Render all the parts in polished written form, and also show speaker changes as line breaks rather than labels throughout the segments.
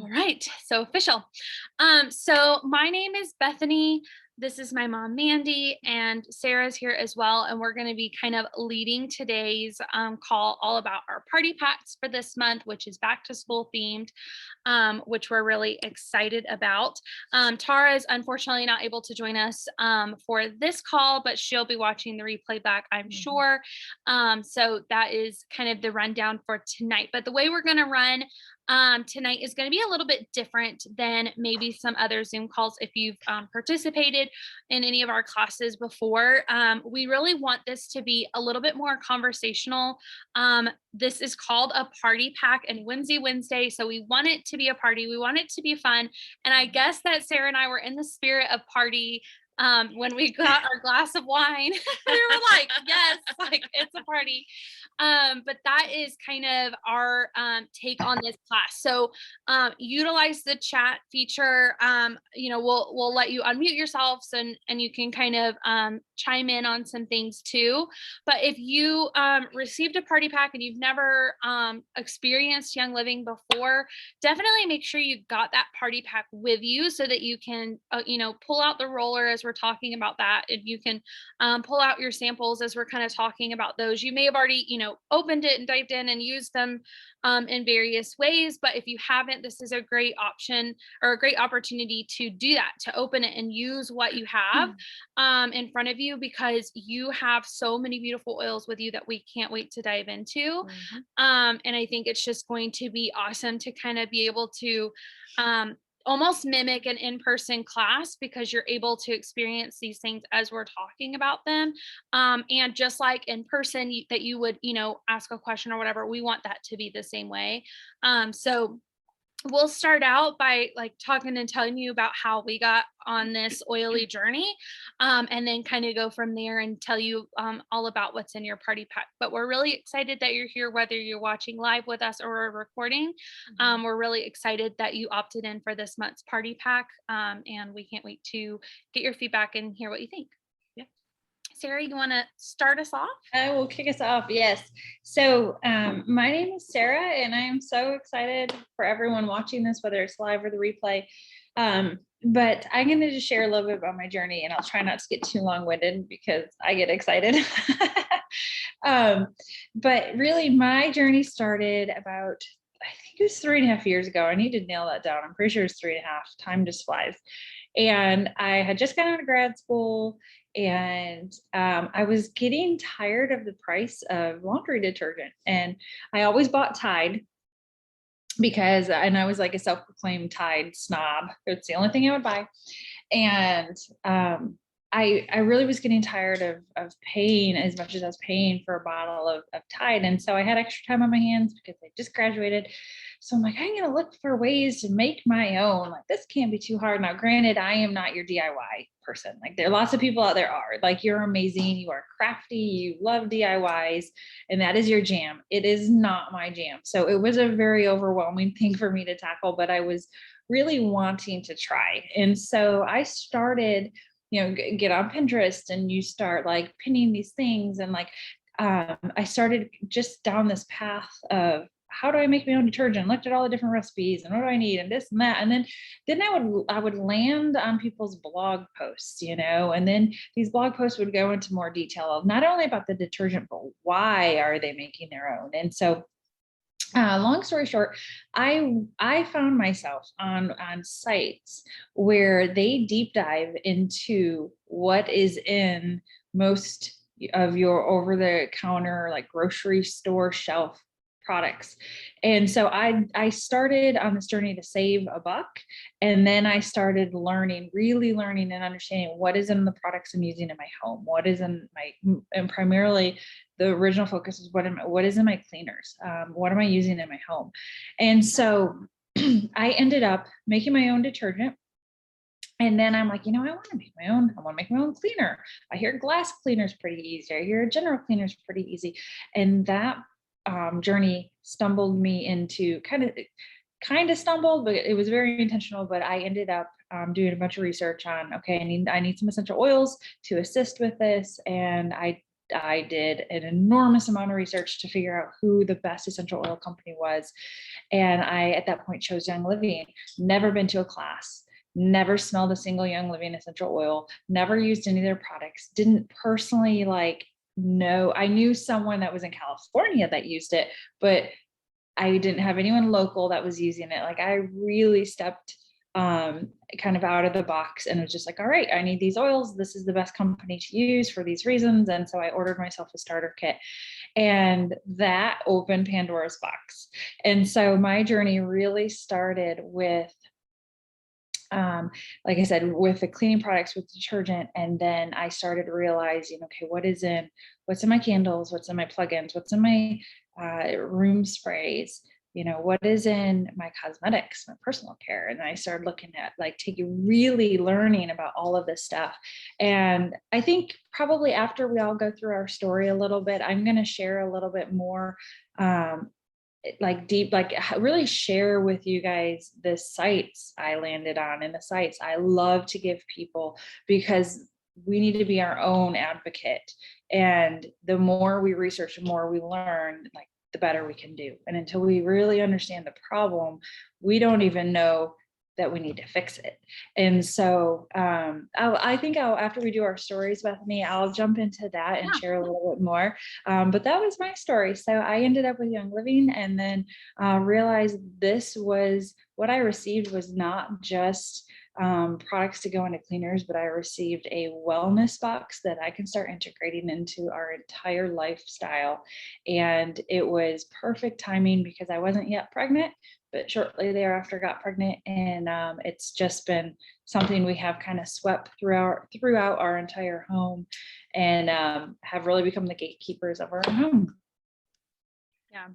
All right, so official. So my name is Bethany. This is my mom, Mandy, and Sarah's here as well. And we're going to be kind of leading today's call all about our party packs for this month, which is back to school themed, which we're really excited about. Tara is unfortunately not able to join us for this call, but she'll be watching the replay back, I'm sure. So that is kind of the rundown for tonight. But the way we're going to run tonight is going to be a little bit different than maybe some other Zoom calls. If you've participated in any of our classes before, we really want this to be a little bit more conversational. This is called a party pack and Wednesday. So we want it to be a party. We want it to be fun. And I guess that Sarah and I were in the spirit of party when we got our glass of wine. We were like, yes, like it's a party. But that is kind of our take on this class. So utilize the chat feature. We'll let you unmute yourselves and you can kind of chime in on some things too. But if you received a party pack and you've never experienced Young Living before, definitely make sure you got that party pack with you so that you can pull out the roller as we're talking about that. If you can pull out your samples as we're kind of talking about those. You may have already opened it and dived in and used them in various ways, but if you haven't, this is a great option or a great opportunity to do that, to open it and use what you have in front of you, because you have so many beautiful oils with you that we can't wait to dive into. And I think it's just going to be awesome to kind of be able to almost mimic an in-person class, because you're able to experience these things as we're talking about them. And just like in person that you would, ask a question or whatever, we want that to be the same way. So we'll start out by like talking and telling you about how we got on this oily journey, and then kind of go from there and tell you all about what's in your party pack. But we're really excited that you're here, whether you're watching live with us or we're recording. We're really excited that you opted in for this month's party pack, and we can't wait to get your feedback and hear what you think. Sarah, you want to start us off?
I will kick us off. Yes. So my name is Sarah, and I am so excited for everyone watching this, whether it's live or the replay. But I'm going to just share a little bit about my journey, and I'll try not to get too long-winded because I get excited. But really, my journey started about, I think it was 3.5 years ago. I need to nail that down. I'm pretty sure it's 3.5. Time just flies. And I had just gotten out of grad school, and I was getting tired of the price of laundry detergent. And I always bought Tide and I was like a self-proclaimed Tide snob. It's the only thing I would buy. And I really was getting tired of paying as much as I was paying for a bottle of Tide. And so I had extra time on my hands because I just graduated. So I'm like, I'm going to look for ways to make my own. Like, this can't be too hard. Now, granted, I am not your DIY person. Like, there are lots of people out there are. Like, you're amazing. You are crafty. You love DIYs. And that is your jam. It is not my jam. So it was a very overwhelming thing for me to tackle, but I was really wanting to try. And so I started, get on Pinterest, and you start like pinning these things. And like, I started just down this path of, how do I make my own detergent? Looked at all the different recipes and what do I need and this and that. And then I would land on people's blog posts, and then these blog posts would go into more detail of not only about the detergent, but why are they making their own? And so long story short, I found myself on sites where they deep dive into what is in most of your over the counter, like grocery store shelf products. And so I started on this journey to save a buck. And then I started really learning and understanding what is in the products I'm using in my home, what is in and primarily the original focus is what is in my cleaners, what am I using in my home? And so I ended up making my own detergent. And then I'm like, I want to make my own cleaner. I hear glass cleaners pretty easy. I hear general cleaners pretty easy. And that journey stumbled me into kind of stumbled, but it was very intentional. But I ended up doing a bunch of research on, okay, I need some essential oils to assist with this. And I I did an enormous amount of research to figure out who the best essential oil company was. And I, at that point, chose Young Living. Never been to a class, never smelled a single Young Living essential oil, never used any of their products, didn't personally like know. I knew someone that was in California that used it, but I didn't have anyone local that was using it. Like I really stepped kind of out of the box and was just like, all right, I need these oils. This is the best company to use for these reasons. And so I ordered myself a starter kit, and that opened Pandora's box. And so my journey really started with um, like I said, with the cleaning products, with detergent. And then I started realizing, okay, what's in my candles, what's in my plugins, what's in my room sprays, what is in my cosmetics, my personal care. And I started looking at like taking really learning about all of this stuff. And I think probably after we all go through our story a little bit, I'm going to share a little bit more um, like deep, like really share with you guys the sites I landed on and the sites I love to give people, because we need to be our own advocate. And the more we research, the more we learn, like the better we can do. And until we really understand the problem, we don't even know that we need to fix it. And so I think after we do our stories, Bethany, I'll jump into that and
Yeah.
share a little bit more. But that was my story. So I ended up with Young Living, and then realized this was what I received was not just products to go into cleaners, but I received a wellness box that I can start integrating into our entire lifestyle. And it was perfect timing because I wasn't yet pregnant, but shortly thereafter got pregnant. And it's just been something we have kind of swept throughout our entire home, and have really become the gatekeepers of our home.
Yeah.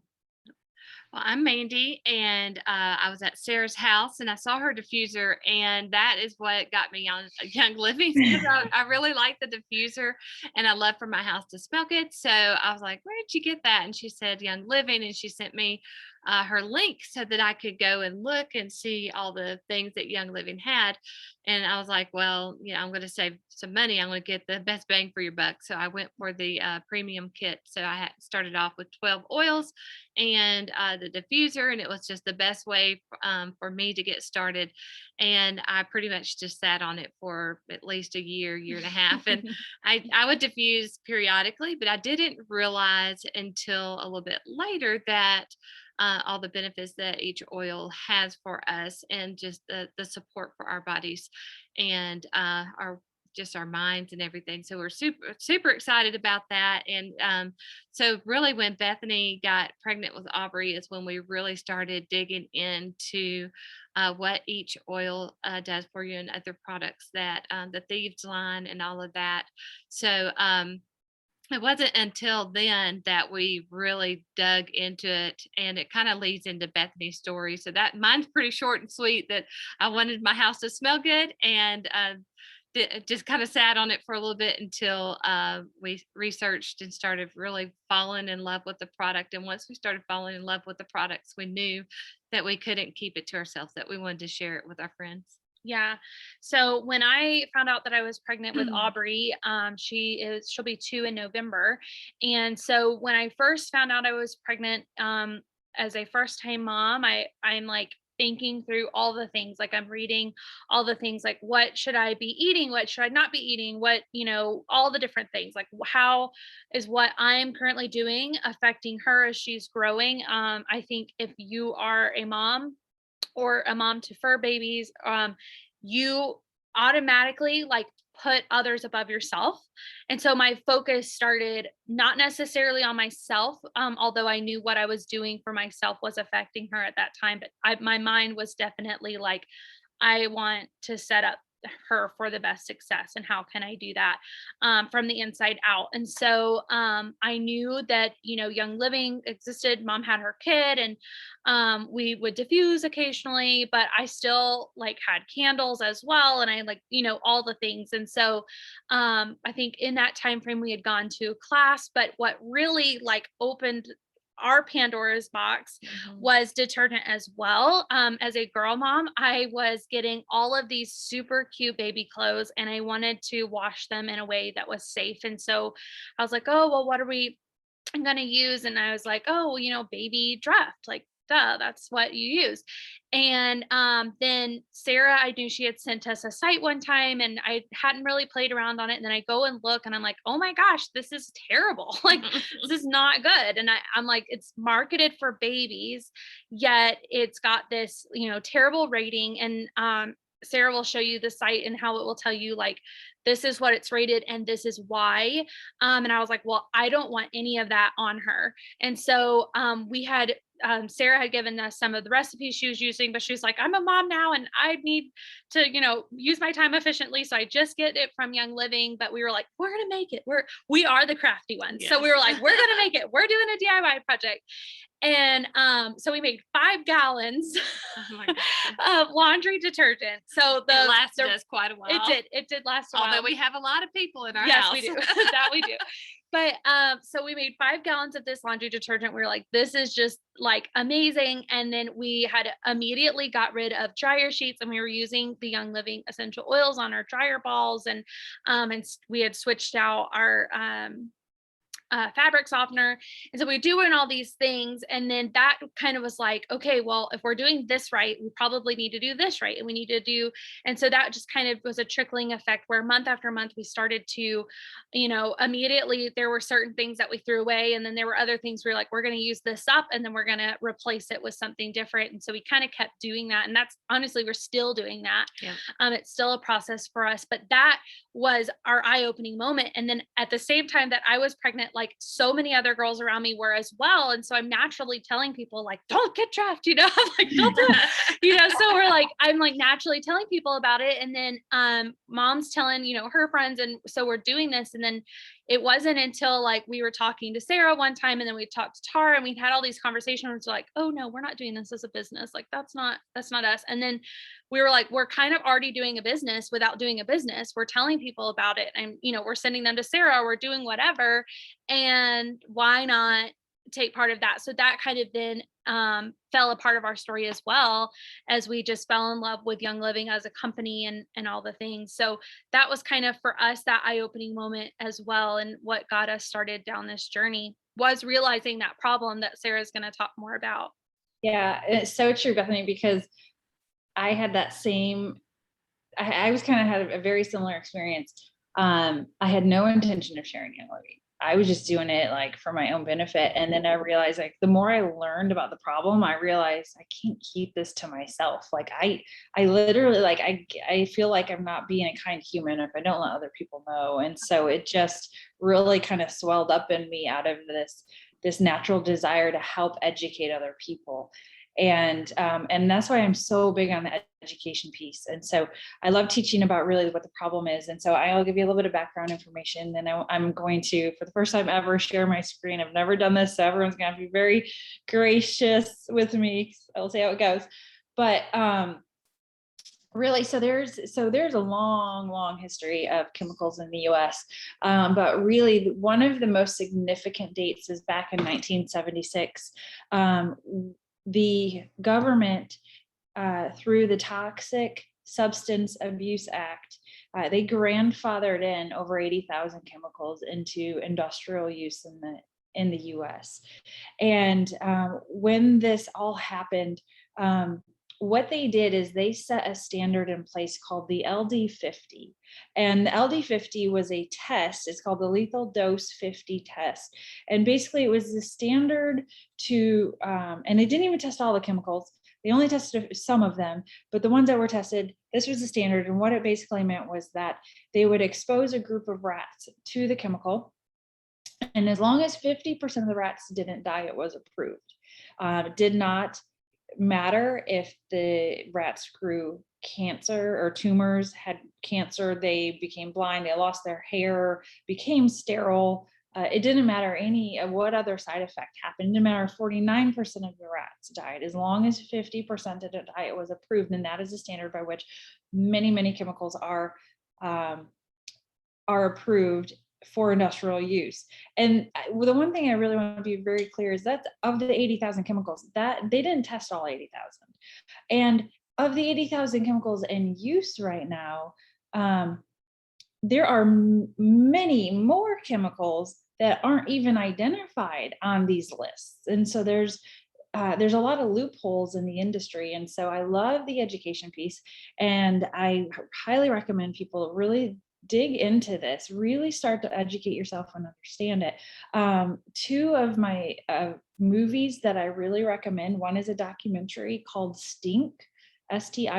Well, I'm Mandy, and I was at Sarah's house, and I saw her diffuser, and that is what got me on Young Living because I really like the diffuser, and I love for my house to smell good. So I was like, "Where did you get that?" And she said Young Living, and she sent me her link so that I could go and look and see all the things that Young Living had. And I was like, "Well, I'm going to save some money. I'm going to get the best bang for your buck." So I went for the premium kit. So I had started off with 12 oils and the diffuser, and it was just the best way for me to get started. And I pretty much just sat on it for at least a year and a half, and I would diffuse periodically, but I didn't realize until a little bit later that all the benefits that each oil has for us, and just the support for our bodies and our just our minds and everything. So we're super excited about that. And so really when Bethany got pregnant with Aubrey is when we really started digging into what each oil does for you and other products that the Thieves line and all of that. So it wasn't until then that we really dug into it, and it kind of leads into Bethany's story. So that mine's pretty short and sweet. That I wanted my house to smell good, and just kind of sat on it for a little bit until we researched and started really falling in love with the product. And once we started falling in love with the products, we knew that we couldn't keep it to ourselves, that we wanted to share it with our friends. Yeah. So when I found out that I was pregnant with Aubrey, she'll be 2 in November. And so when I first found out I was pregnant, as a first time mom, I'm like thinking through all the things, like I'm reading all the things, like what should I be eating? What should I not be eating? What, all the different things, like how is what I'm currently doing affecting her as she's growing? I think if you are a mom or a mom to fur babies, you automatically like put others above yourself. And so my focus started not necessarily on myself, although I knew what I was doing for myself was affecting her at that time. But my mind was definitely like, I want to set up her for the best success, and how can I do that from the inside out. And so I knew that Young Living existed, mom had her kid, and we would diffuse occasionally, but I still like had candles as well, and I like all the things. And so I think in that time frame we had gone to a class, but what really like opened our Pandora's box was detergent as well. As a girl mom, I was getting all of these super cute baby clothes and I wanted to wash them in a way that was safe. And so I was like, oh, well, what are we going to use? And I was like, oh, baby draft, like, duh, that's what you use. And then Sarah, I knew she had sent us a site one time and I hadn't really played around on it. And then I go and look and I'm like, oh my gosh, this is terrible. Like, this is not good. And I'm like, it's marketed for babies, yet it's got this, terrible rating. And Sarah will show you the site and how it will tell you, like, this is what it's rated and this is why. And I was like, well, I don't want any of that on her. And so we had Sarah had given us some of the recipes she was using, but she's like, I'm a mom now and I need to, use my time efficiently. So I just get it from Young Living. But we were like, we're gonna make it. We are the crafty ones.
Yes.
So we were like, we're gonna make it. We're doing a DIY project. And so we made 5 gallons
Oh my gosh.
of laundry detergent. So
It lasted us quite a while.
it did last a while.
Although we have a lot of people in our
Yes,
house.
we do. That we do. But so we made 5 gallons of this laundry detergent. We were like, this is just like amazing. And then we had immediately got rid of dryer sheets and we were using the Young Living essential oils on our dryer balls. And we had switched out our fabric softener. And so we were doing all these things. And then that kind of was like, okay, well, if we're doing this right, we probably need to do this right. And we need to do, and so that just kind of was a trickling effect where month after month, we started to, immediately there were certain things that we threw away. And then there were other things we were like, we're going to use this up and then we're going to replace it with something different. And so we kind of kept doing that. And that's honestly, we're still doing that.
Yeah.
It's still a process for us, but that was our eye-opening moment. And then at the same time that I was pregnant, like so many other girls around me were as well. And so I'm naturally telling people like, don't get draft, I'm like, don't do it, so I'm like naturally telling people about it. And then mom's telling, her friends. And so we're doing this. And then it wasn't until like we were talking to Sarah one time and then we talked to Tara and we had all these conversations like, oh no, we're not doing this as a business. Like that's not us. And then we were like, we're kind of already doing a business without doing a business. We're telling people about it and, we're sending them to Sarah, we're doing whatever. And why not take part of that? So that kind of then fell a part of our story as well, as we just fell in love with Young Living as a company and all the things. So that was kind of for us that eye-opening moment as well. And what got us started down this journey was realizing that problem that Sarah's going to talk more about.
Yeah, it's so true, Bethany, because I had that same, I was kind of had a very similar experience. I had no intention of sharing Young Living. I was just doing it like for my own benefit. And then I realized like the more I learned about the problem, I realized I can't keep this to myself. Like I literally like, I feel like I'm not being a kind human if I don't let other people know. And so it just really kind of swelled up in me out of this natural desire to help educate other people. And that's why I'm so big on the education piece. And so I love teaching about really what the problem is. And so I'll give you a little bit of background information. And I'm going to, for the first time ever, share my screen. I've never done this, so everyone's going to be very gracious with me. I'll see how it goes. But really, so there's a long history of chemicals in the US. But really one of the most significant dates is back in 1976. The government, through the Toxic Substance Abuse Act, they grandfathered in over 80,000 chemicals into industrial use in the US. And when this all happened, what they did is they set a standard in place called the LD50. And the LD50 was a test. It's called the Lethal Dose 50 test. And basically it was the standard to, and they didn't even test all the chemicals. They only tested some of them, but the ones that were tested, this was the standard. And what it basically meant was that they would expose a group of rats to the chemical. And as long as 50% of the rats didn't die, it was approved. It did not matter if the rats grew cancer or tumors, had cancer, they became blind, they lost their hair, became sterile. It didn't matter any of what other side effect happened. It didn't matter if 49% of the rats died. As long as 50% didn't die, it was approved. And that is the standard by which many chemicals are approved for industrial use. And the one thing I really want to be very clear is that of the 80,000 chemicals, that they didn't test all 80,000. And of the 80,000 chemicals in use right now, there are many more chemicals that aren't even identified on these lists. And so there's a lot of loopholes in the industry. And so I love the education piece. And I highly recommend people really dig into this, really start to educate yourself and understand it. Two of my movies that I really recommend, one is a documentary called Stink, Stink.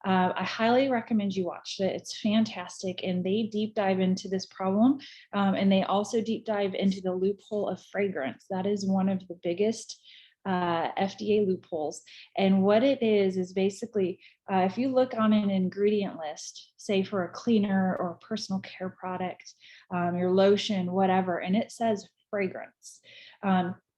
I highly recommend you watch it. It's fantastic. And they deep dive into this problem. And they also deep dive into the loophole of fragrance. That is one of the biggest FDA loopholes. And what it is basically, if you look on an ingredient list, say for a cleaner or a personal care product, your lotion, whatever, and it says fragrance,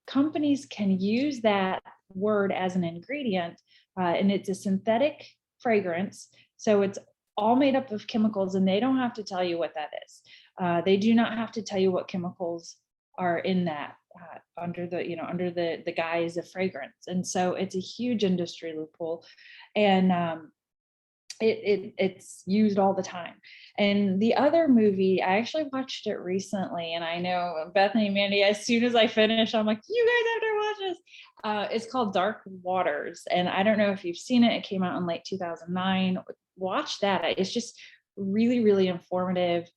companies can use that word as an ingredient, and it's a synthetic fragrance. So it's all made up of chemicals, and they don't have to tell you what that is. They do not have to tell you what chemicals are in that under the guise of fragrance. And so it's a huge industry loophole, and it's used all the time. And the other movie, I actually watched it recently, and I know Bethany and Mandy, as soon as I finish, I'm like, you guys have to watch this. It's called Dark Waters, and I don't know if you've seen it. It came out in late 2009. Watch that. It's just really, really informative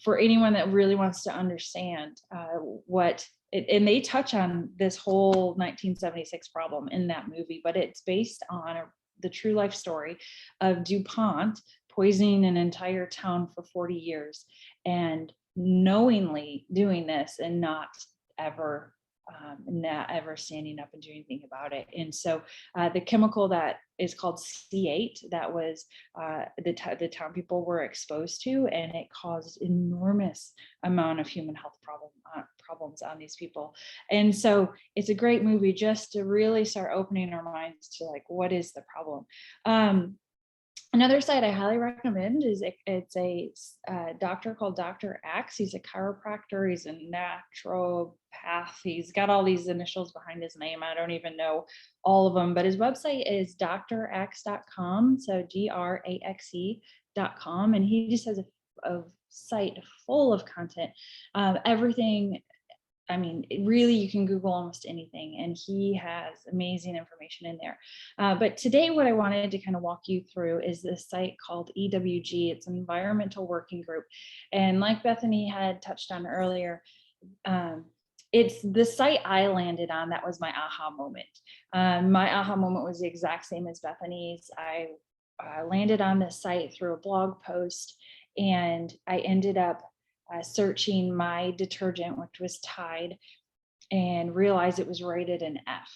for anyone that really wants to understand and they touch on this whole 1976 problem in that movie, but it's based on the true life story of DuPont poisoning an entire town for 40 years and knowingly doing this and not ever standing up and doing anything about it. And so the chemical that is called C8, that was the town people were exposed to, and it caused enormous amount of human health problems on these people. And so it's a great movie just to really start opening our minds to like, what is the problem? Another site I highly recommend is it's a doctor called Dr. Axe. He's a chiropractor. He's a naturopath. He's got all these initials behind his name. I don't even know all of them, but his website is draxe.com. So DRAXE.com. And he just has a site full of content, everything. I mean, really, you can Google almost anything, and he has amazing information in there. But today, what I wanted to kind of walk you through is this site called EWG. It's an environmental working group. And like Bethany had touched on earlier, it's the site I landed on that was my aha moment. My aha moment was the exact same as Bethany's. I landed on this site through a blog post, and I ended up searching my detergent, which was Tide, and realized it was rated an F.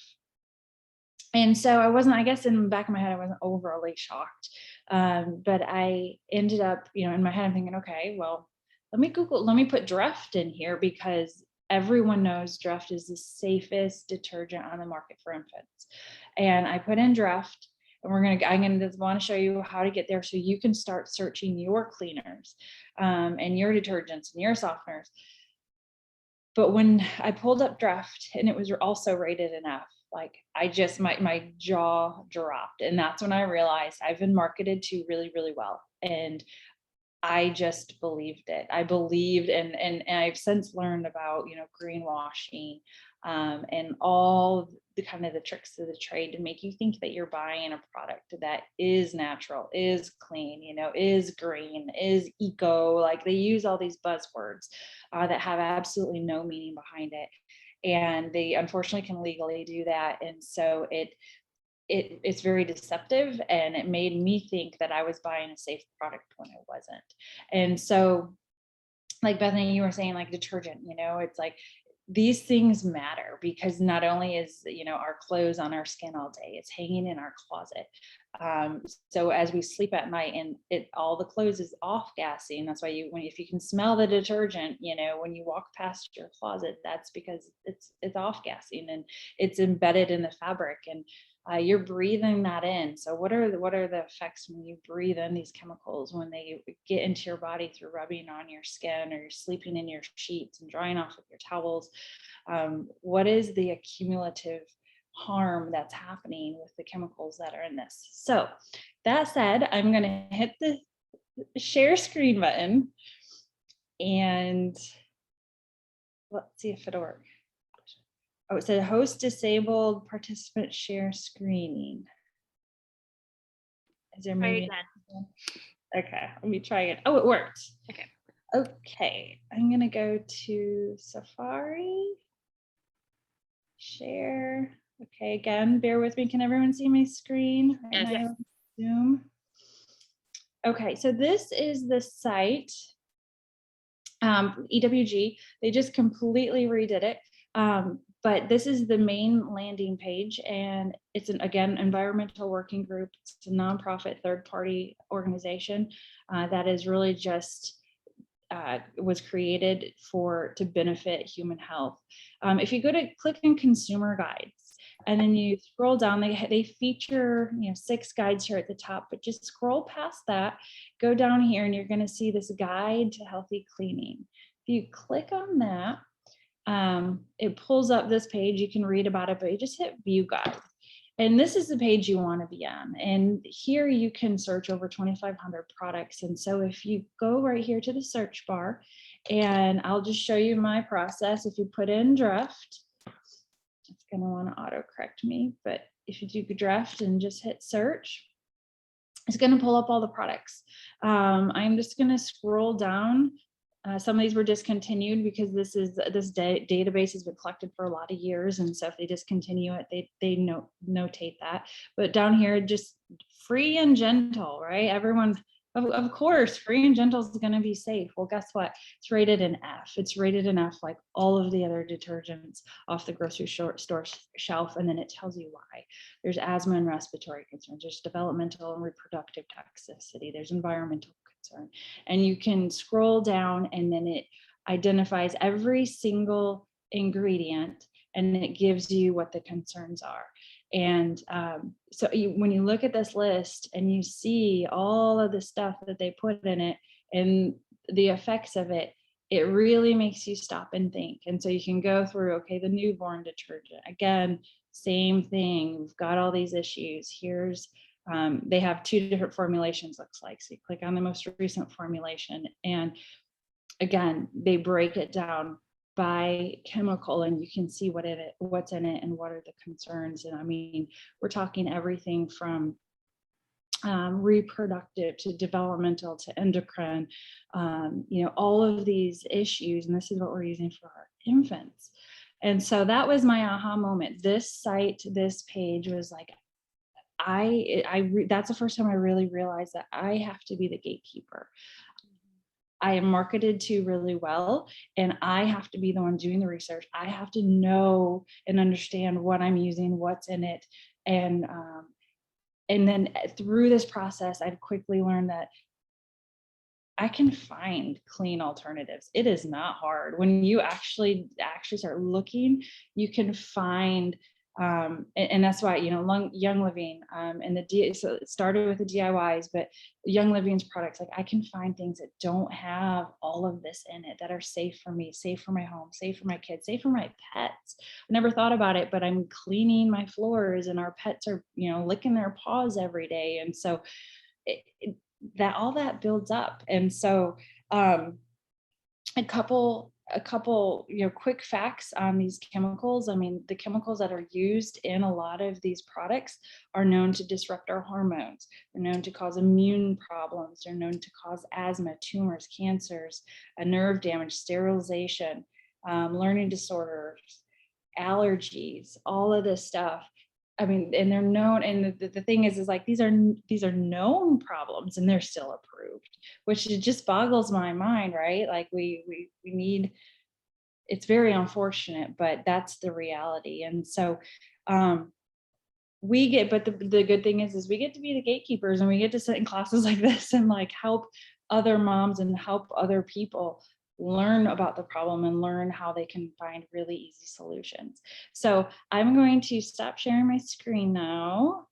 And so I guess in the back of my head, I wasn't overly shocked. But I ended up, in my head, I'm thinking, okay, well, let me put Dreft in here, because everyone knows Dreft is the safest detergent on the market for infants. And I put in Dreft. And I'm going to want to show you how to get there so you can start searching your cleaners and your detergents and your softeners. But when I pulled up Dreft and it was also rated an F, like my jaw dropped. And that's when I realized I've been marketed to really, really well. And I just believed it. I believed, and I've since learned about, greenwashing and all the kind of the tricks of the trade to make you think that you're buying a product that is natural, is clean, is green, is eco. Like, they use all these buzzwords that have absolutely no meaning behind it. And they unfortunately can legally do that. And so it's very deceptive, and it made me think that I was buying a safe product when I wasn't. And so, like Bethany, you were saying, like detergent, it's like these things matter, because not only is our clothes on our skin all day, it's hanging in our closet. So as we sleep at night, and all the clothes is off gassing. That's why if you can smell the detergent, when you walk past your closet, that's because it's off gassing, and it's embedded in the fabric. And you're breathing that in. So what are the effects when you breathe in these chemicals, when they get into your body through rubbing on your skin, or you're sleeping in your sheets and drying off with your towels? What is the accumulative harm that's happening with the chemicals that are in this? So that said, I'm going to hit the share screen button and let's see if it'll work. Oh, it said host disabled, participant share screening. Is there maybe? Okay, let me try it. Oh, it worked.
Okay.
Okay, I'm gonna go to Safari. Share. Okay, again, bear with me. Can everyone see my screen?
Yes.
Am I Zoom? Okay, so this is the site, EWG. They just completely redid it. But this is the main landing page, and it's again, environmental working group. It's a nonprofit third-party organization that is really just was created to benefit human health. If you go to click on consumer guides, and then you scroll down, they feature 6 guides here at the top, but just scroll past that, go down here, and you're going to see this guide to healthy cleaning. If you click on that, it pulls up this page. You can read about it, but you just hit view guide. And this is the page you want to be on. And here you can search over 2,500 products. And so if you go right here to the search bar, and I'll just show you my process. If you put in draft, it's going to want to autocorrect me, but if you do draft and just hit search, it's going to pull up all the products. I'm just going to scroll down. Some of these were discontinued because this database has been collected for a lot of years, and so if they discontinue it, they notate that. But down here, just free and gentle, right? Everyone, of course, free and gentle is going to be safe. Well, guess what? It's rated an F. It's rated an F like all of the other detergents off the grocery store shelf, and then it tells you why. There's asthma and respiratory concerns. There's developmental and reproductive toxicity. There's environmental concern. And you can scroll down, and then it identifies every single ingredient, and it gives you what the concerns are. And so when you look at this list and you see all of the stuff that they put in it and the effects of it, it really makes you stop and think. And so you can go through, okay, the newborn detergent, again, same thing. We've got all these issues. Here's they have 2 different formulations, looks like. So you click on the most recent formulation, and again, they break it down by chemical, and you can see what's in it and what are the concerns. And I mean, we're talking everything from reproductive to developmental to endocrine, all of these issues. And this is what we're using for our infants. And so that was my aha moment. This site, this page was like, that's the first time I really realized that I have to be the gatekeeper. I am marketed to really well, and I have to be the one doing the research. I have to know and understand what I'm using, what's in it. And then through this process, I've quickly learned that I can find clean alternatives. It is not hard. When you actually start looking, you can find, and that's why, Young Living, and so it started with the DIYs, but Young Living's products, like I can find things that don't have all of this in it, that are safe for me, safe for my home, safe for my kids, safe for my pets. I never thought about it, but I'm cleaning my floors, and our pets are, licking their paws every day. And so that all that builds up. And so a couple quick facts on these chemicals. I mean, the chemicals that are used in a lot of these products are known to disrupt our hormones. They're known to cause immune problems. They're known to cause asthma, tumors, cancers, nerve damage, sterilization, learning disorders, allergies, all of this stuff. I mean, and they're known, and the thing is like these are known problems, and they're still approved, which just boggles my mind, right? Like we need, it's very unfortunate, but that's the reality. And so but the good thing is we get to be the gatekeepers, and we get to sit in classes like this and like help other moms and help other people learn about the problem and learn how they can find really easy solutions. So I'm going to stop sharing my screen now,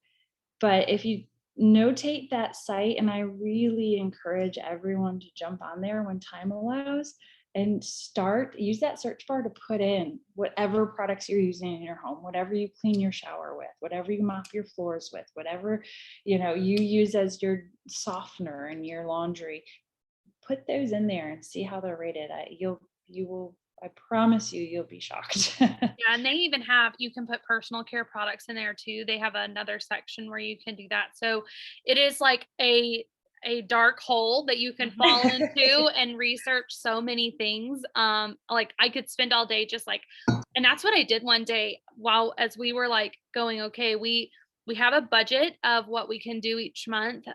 but if you notate that site, and I really encourage everyone to jump on there when time allows and use that search bar to put in whatever products you're using in your home, whatever you clean your shower with, whatever you mop your floors with, whatever you use as your softener in your laundry. Put those in there and see how they're rated. I promise you'll be shocked.
Yeah, and they even have, you can put personal care products in there too. They have another section where you can do that. So it is like a dark hole that you can fall into and research so many things. Like I could spend all day just like, and that's what I did one day while as we were like going, okay, we have a budget of what we can do each month.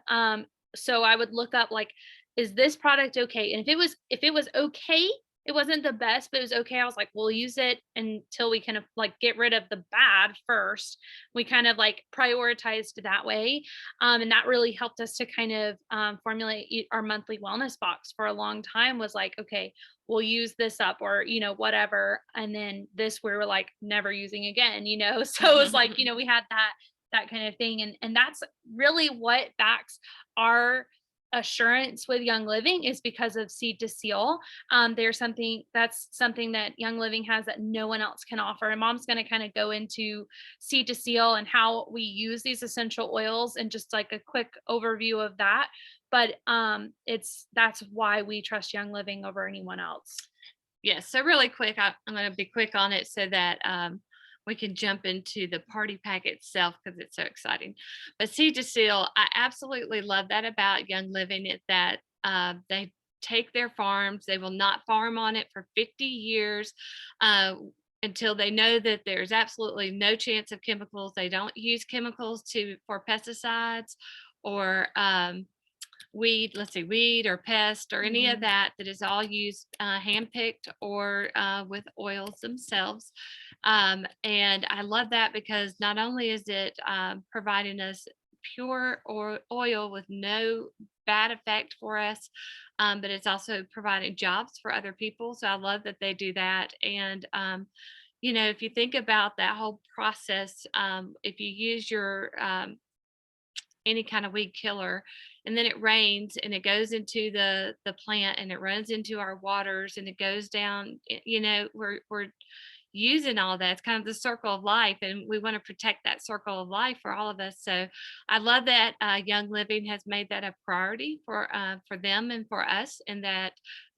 So I would look up like, is this product okay? And if it was okay, it wasn't the best, but it was okay. I was like, we'll use it until we can like get rid of the bad first. We kind of like prioritized that way. And that really helped us to kind of formulate our monthly wellness box for a long time was like, okay, we'll use this up or, whatever. And then this we were like never using again. So it was like, we had that kind of thing. And that's really what backs our assurance with Young Living is because of seed to seal. There's something that Young Living has that no one else can offer. And Mom's going to kind of go into seed to seal and how we use these essential oils and just like a quick overview of that. But that's why we trust Young Living over anyone else.
Yes. So really quick, I'm going to be quick on it so that we can jump into the party pack itself because it's so exciting. But Seed to Seal, I absolutely love that about Young Living is that they take their farms. They will not farm on it for 50 years until they know that there's absolutely no chance of chemicals. They don't use chemicals for pesticides or weed or pest or any of that is all used hand-picked or with oils themselves. And I love that because not only is it providing us pure or oil with no bad effect for us, but it's also providing jobs for other people. So I love that they do that. And if you think about that whole process, if you use your any kind of weed killer and then it rains and it goes into the plant and it runs into our waters and it goes down, we're using all that. It's kind of the circle of life and we want to protect that circle of life for all of us. So I love that Young Living has made that a priority for them and for us, and that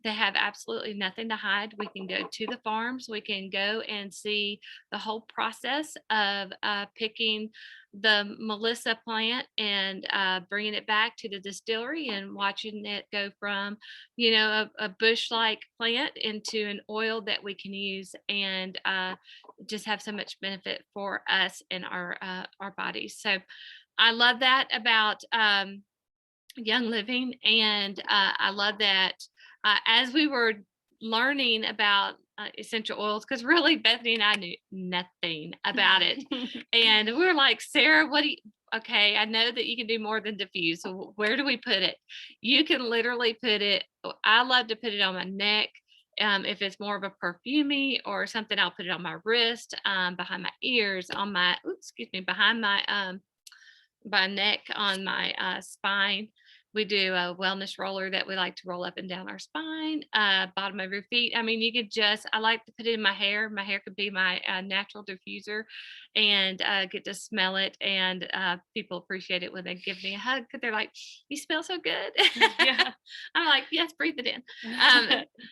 they have absolutely nothing to hide. We can go to the farms, we can go and see the whole process of picking the Melissa plant and bringing it back to the distillery and watching it go from, a bush-like plant into an oil that we can use and just have so much benefit for us and our bodies. So I love that about Young Living, and I love that as we were learning about essential oils, because really Bethany and I knew nothing about it, and we were like, Sarah, what do you? Okay, I know that you can do more than diffuse. So where do we put it? You can literally put it. I love to put it on my neck. If it's more of a perfumey or something, I'll put it on my wrist, behind my ears, behind my neck, on my spine. We do a wellness roller that we like to roll up and down our spine, bottom of your feet. I mean, I like to put it in my hair. My hair could be my natural diffuser and get to smell it. And people appreciate it when they give me a hug because they're like, you smell so good. Yeah. I'm like, yes, breathe it in.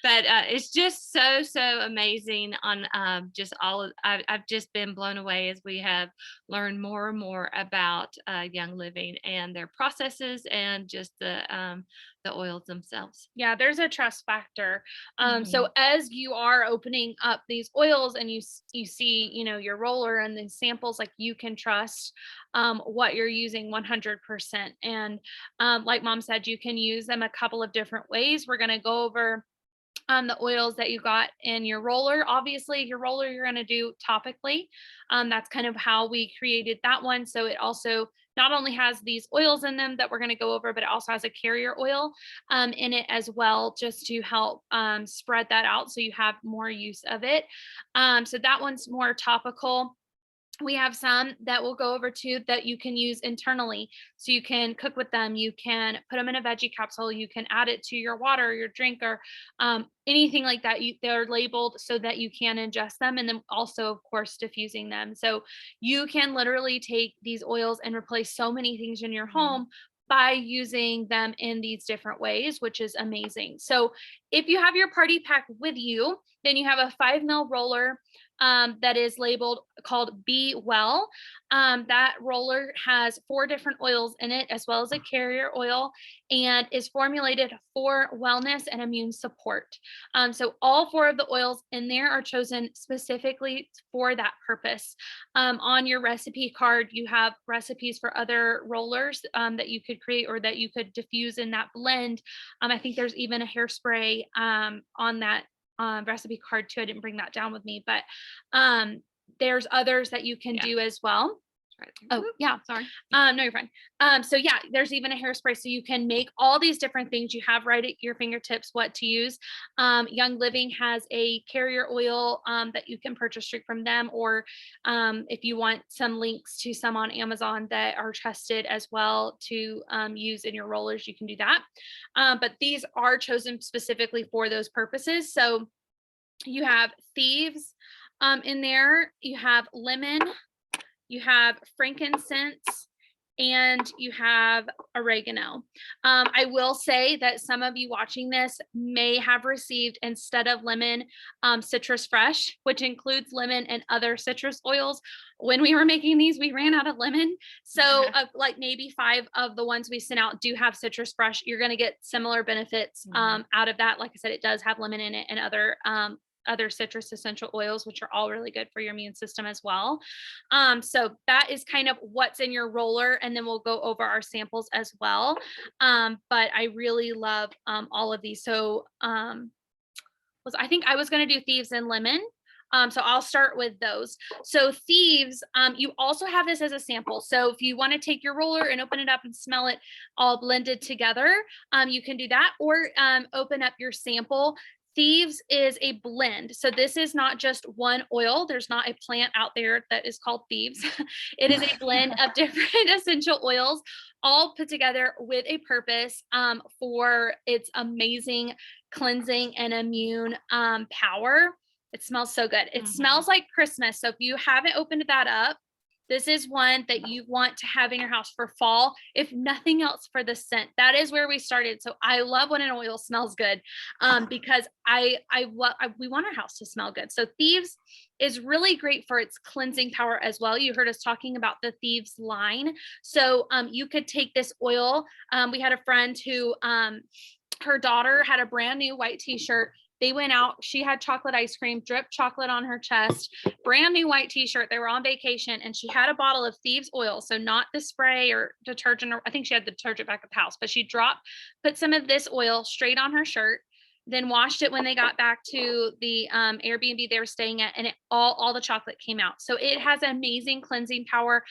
But it's just so, so amazing on I've just been blown away as we have learned more and more about Young Living and their processes and just the oils themselves.
Yeah, there's a trust factor. So as you are opening up these oils and you see, your roller and the samples, like you can trust what you're using 100%. And like Mom said, you can use them a couple of different ways. We're going to go over the oils that you got in your roller. Obviously, your roller you're going to do topically. That's kind of how we created that one. So it also not only has these oils in them that we're going to go over, but it also has a carrier oil in it as well, just to help spread that out so you have more use of it. So that one's more topical. We have some that we'll go over too that you can use internally. So you can cook with them. You can put them in a veggie capsule. You can add it to your water, your drink, or anything like that. They're labeled so that you can ingest them. And then also, of course, diffusing them. So you can literally take these oils and replace so many things in your home by using them in these different ways, which is amazing. So if you have your party pack with you, then you have a 5 ml roller that is labeled called Be Well. That roller has 4 different oils in it, as well as a carrier oil, and is formulated for wellness and immune support. So all 4 of the oils in there are chosen specifically for that purpose. On your recipe card, you have recipes for other rollers that you could create or that you could diffuse in that blend. I think there's even a hairspray on that recipe card too. I didn't bring that down with me, but there's others that you can do as well.
Right.
Oh, yeah.
Sorry.
No, you're fine. So yeah, there's even a hairspray. So you can make all these different things. You have right at your fingertips what to use. Young Living has a carrier oil that you can purchase straight from them, or if you want some links to some on Amazon that are tested as well to use in your rollers, you can do that. But these are chosen specifically for those purposes. So you have Thieves in there. You have lemon, you have frankincense, and you have oregano. I will say that some of you watching this may have received, instead of lemon, citrus fresh, which includes lemon and other citrus oils. When we were making these, we ran out of lemon. So like maybe 5 of the ones we sent out do have citrus fresh. You're going to get similar benefits out of that. Like I said, it does have lemon in it and other citrus essential oils, which are all really good for your immune system as well. So that is kind of what's in your roller, and then we'll go over our samples as well. But I really love all of these. So I think I was going to do Thieves and lemon. So I'll start with those. So Thieves, you also have this as a sample. So if you want to take your roller and open it up and smell it all blended together, you can do that, or open up your sample. Thieves is a blend. So this is not just one oil. There's not a plant out there that is called Thieves. It is a blend of different essential oils, all put together with a purpose for its amazing cleansing and immune power. It smells so good. It smells like Christmas. So if you haven't opened that up, this is one that you want to have in your house for fall, if nothing else for the scent. That is where we started. So I love when an oil smells good because we want our house to smell good. So Thieves is really great for its cleansing power as well. You heard us talking about the Thieves line. So you could take this oil. We had a friend who her daughter had a brand new white t-shirt. They went out, she had chocolate ice cream, dripped chocolate on her chest, brand new white t-shirt. They were on vacation, and she had a bottle of Thieves oil. So not the spray or detergent, or I think she had the detergent back at the house, but she put some of this oil straight on her shirt, then washed it when they got back to the Airbnb they were staying at, and all the chocolate came out. So it has amazing cleansing power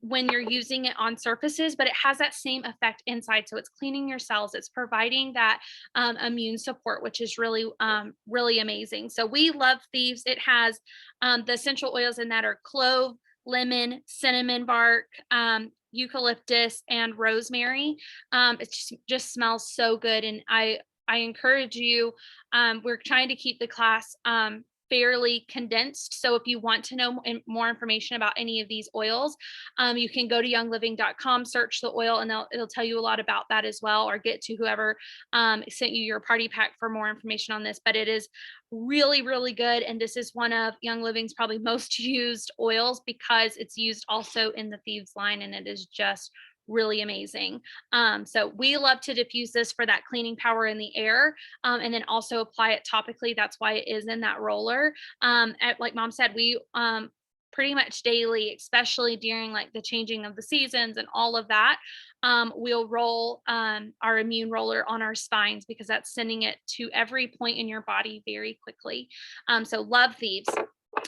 when you're using it on surfaces, but it has that same effect inside. So it's cleaning your cells. It's providing that immune support, which is really, really amazing. So we love Thieves. It has the essential oils in that are clove, lemon, cinnamon bark, eucalyptus, and rosemary. It just smells so good. And I encourage you, we're trying to keep the class fairly condensed. So if you want to know more information about any of these oils, you can go to youngliving.com, search the oil, and it'll tell you a lot about that as well, or get to whoever sent you your party pack for more information on this. But it is really, really good. And this is one of Young Living's probably most used oils because it's used also in the Thieves line, and it is just really amazing. So we love to diffuse this for that cleaning power in the air, and then also apply it topically. That's why it is in that roller. Like Mom said, we pretty much daily, especially during like the changing of the seasons and all of that, we'll roll our immune roller on our spines because that's sending it to every point in your body very quickly. So love Thieves.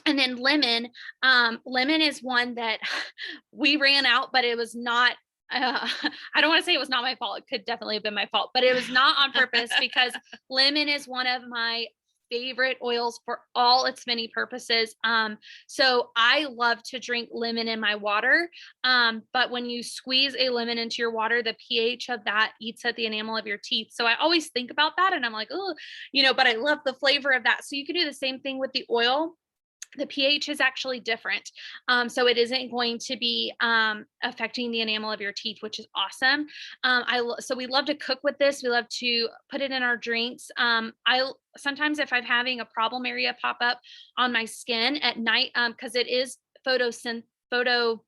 And then lemon, lemon is one that we ran out, but it was not, I don't want to say it was not my fault. It could definitely have been my fault, but it was not on purpose because lemon is one of my favorite oils for all its many purposes. So I love to drink lemon in my water. But when you squeeze a lemon into your water, the pH of that eats at the enamel of your teeth. So I always think about that and I'm like, oh, but I love the flavor of that. So you can do the same thing with the oil. The pH is actually different. So it isn't going to be affecting the enamel of your teeth, which is awesome. So we love to cook with this. We love to put it in our drinks. I sometimes if I'm having a problem area pop up on my skin at night, because it is photo.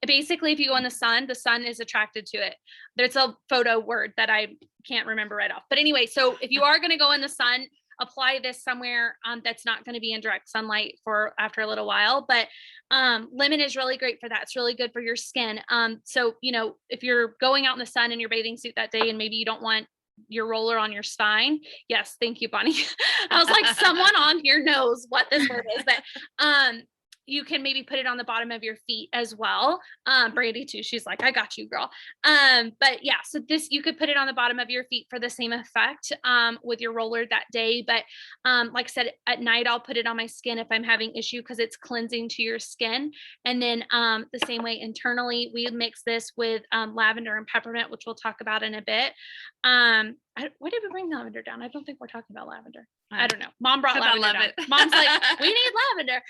Basically, if you go in the sun is attracted to it. There's a photo word that I can't remember right off. But anyway, so if you are going to go in the sun, apply this somewhere that's not going to be in direct sunlight for after a little while. But lemon is really great for that. It's really good for your skin. So if you're going out in the sun in your bathing suit that day and maybe you don't want your roller on your spine. Yes, thank you, Bonnie. I was like, someone on here knows what this word is, but you can maybe put it on the bottom of your feet as well. Brandy too. She's like, I got you, girl. But yeah, so this, you could put it on the bottom of your feet for the same effect, with your roller that day. But, like I said, at night, I'll put it on my skin if I'm having issue, cause it's cleansing to your skin. And then, the same way internally, we mix this with, lavender and peppermint, which we'll talk about in a bit. Why did we bring lavender down? I don't think we're talking about lavender. I don't know. Mom brought lavender
love
down.
it.
Mom's like, we need lavender.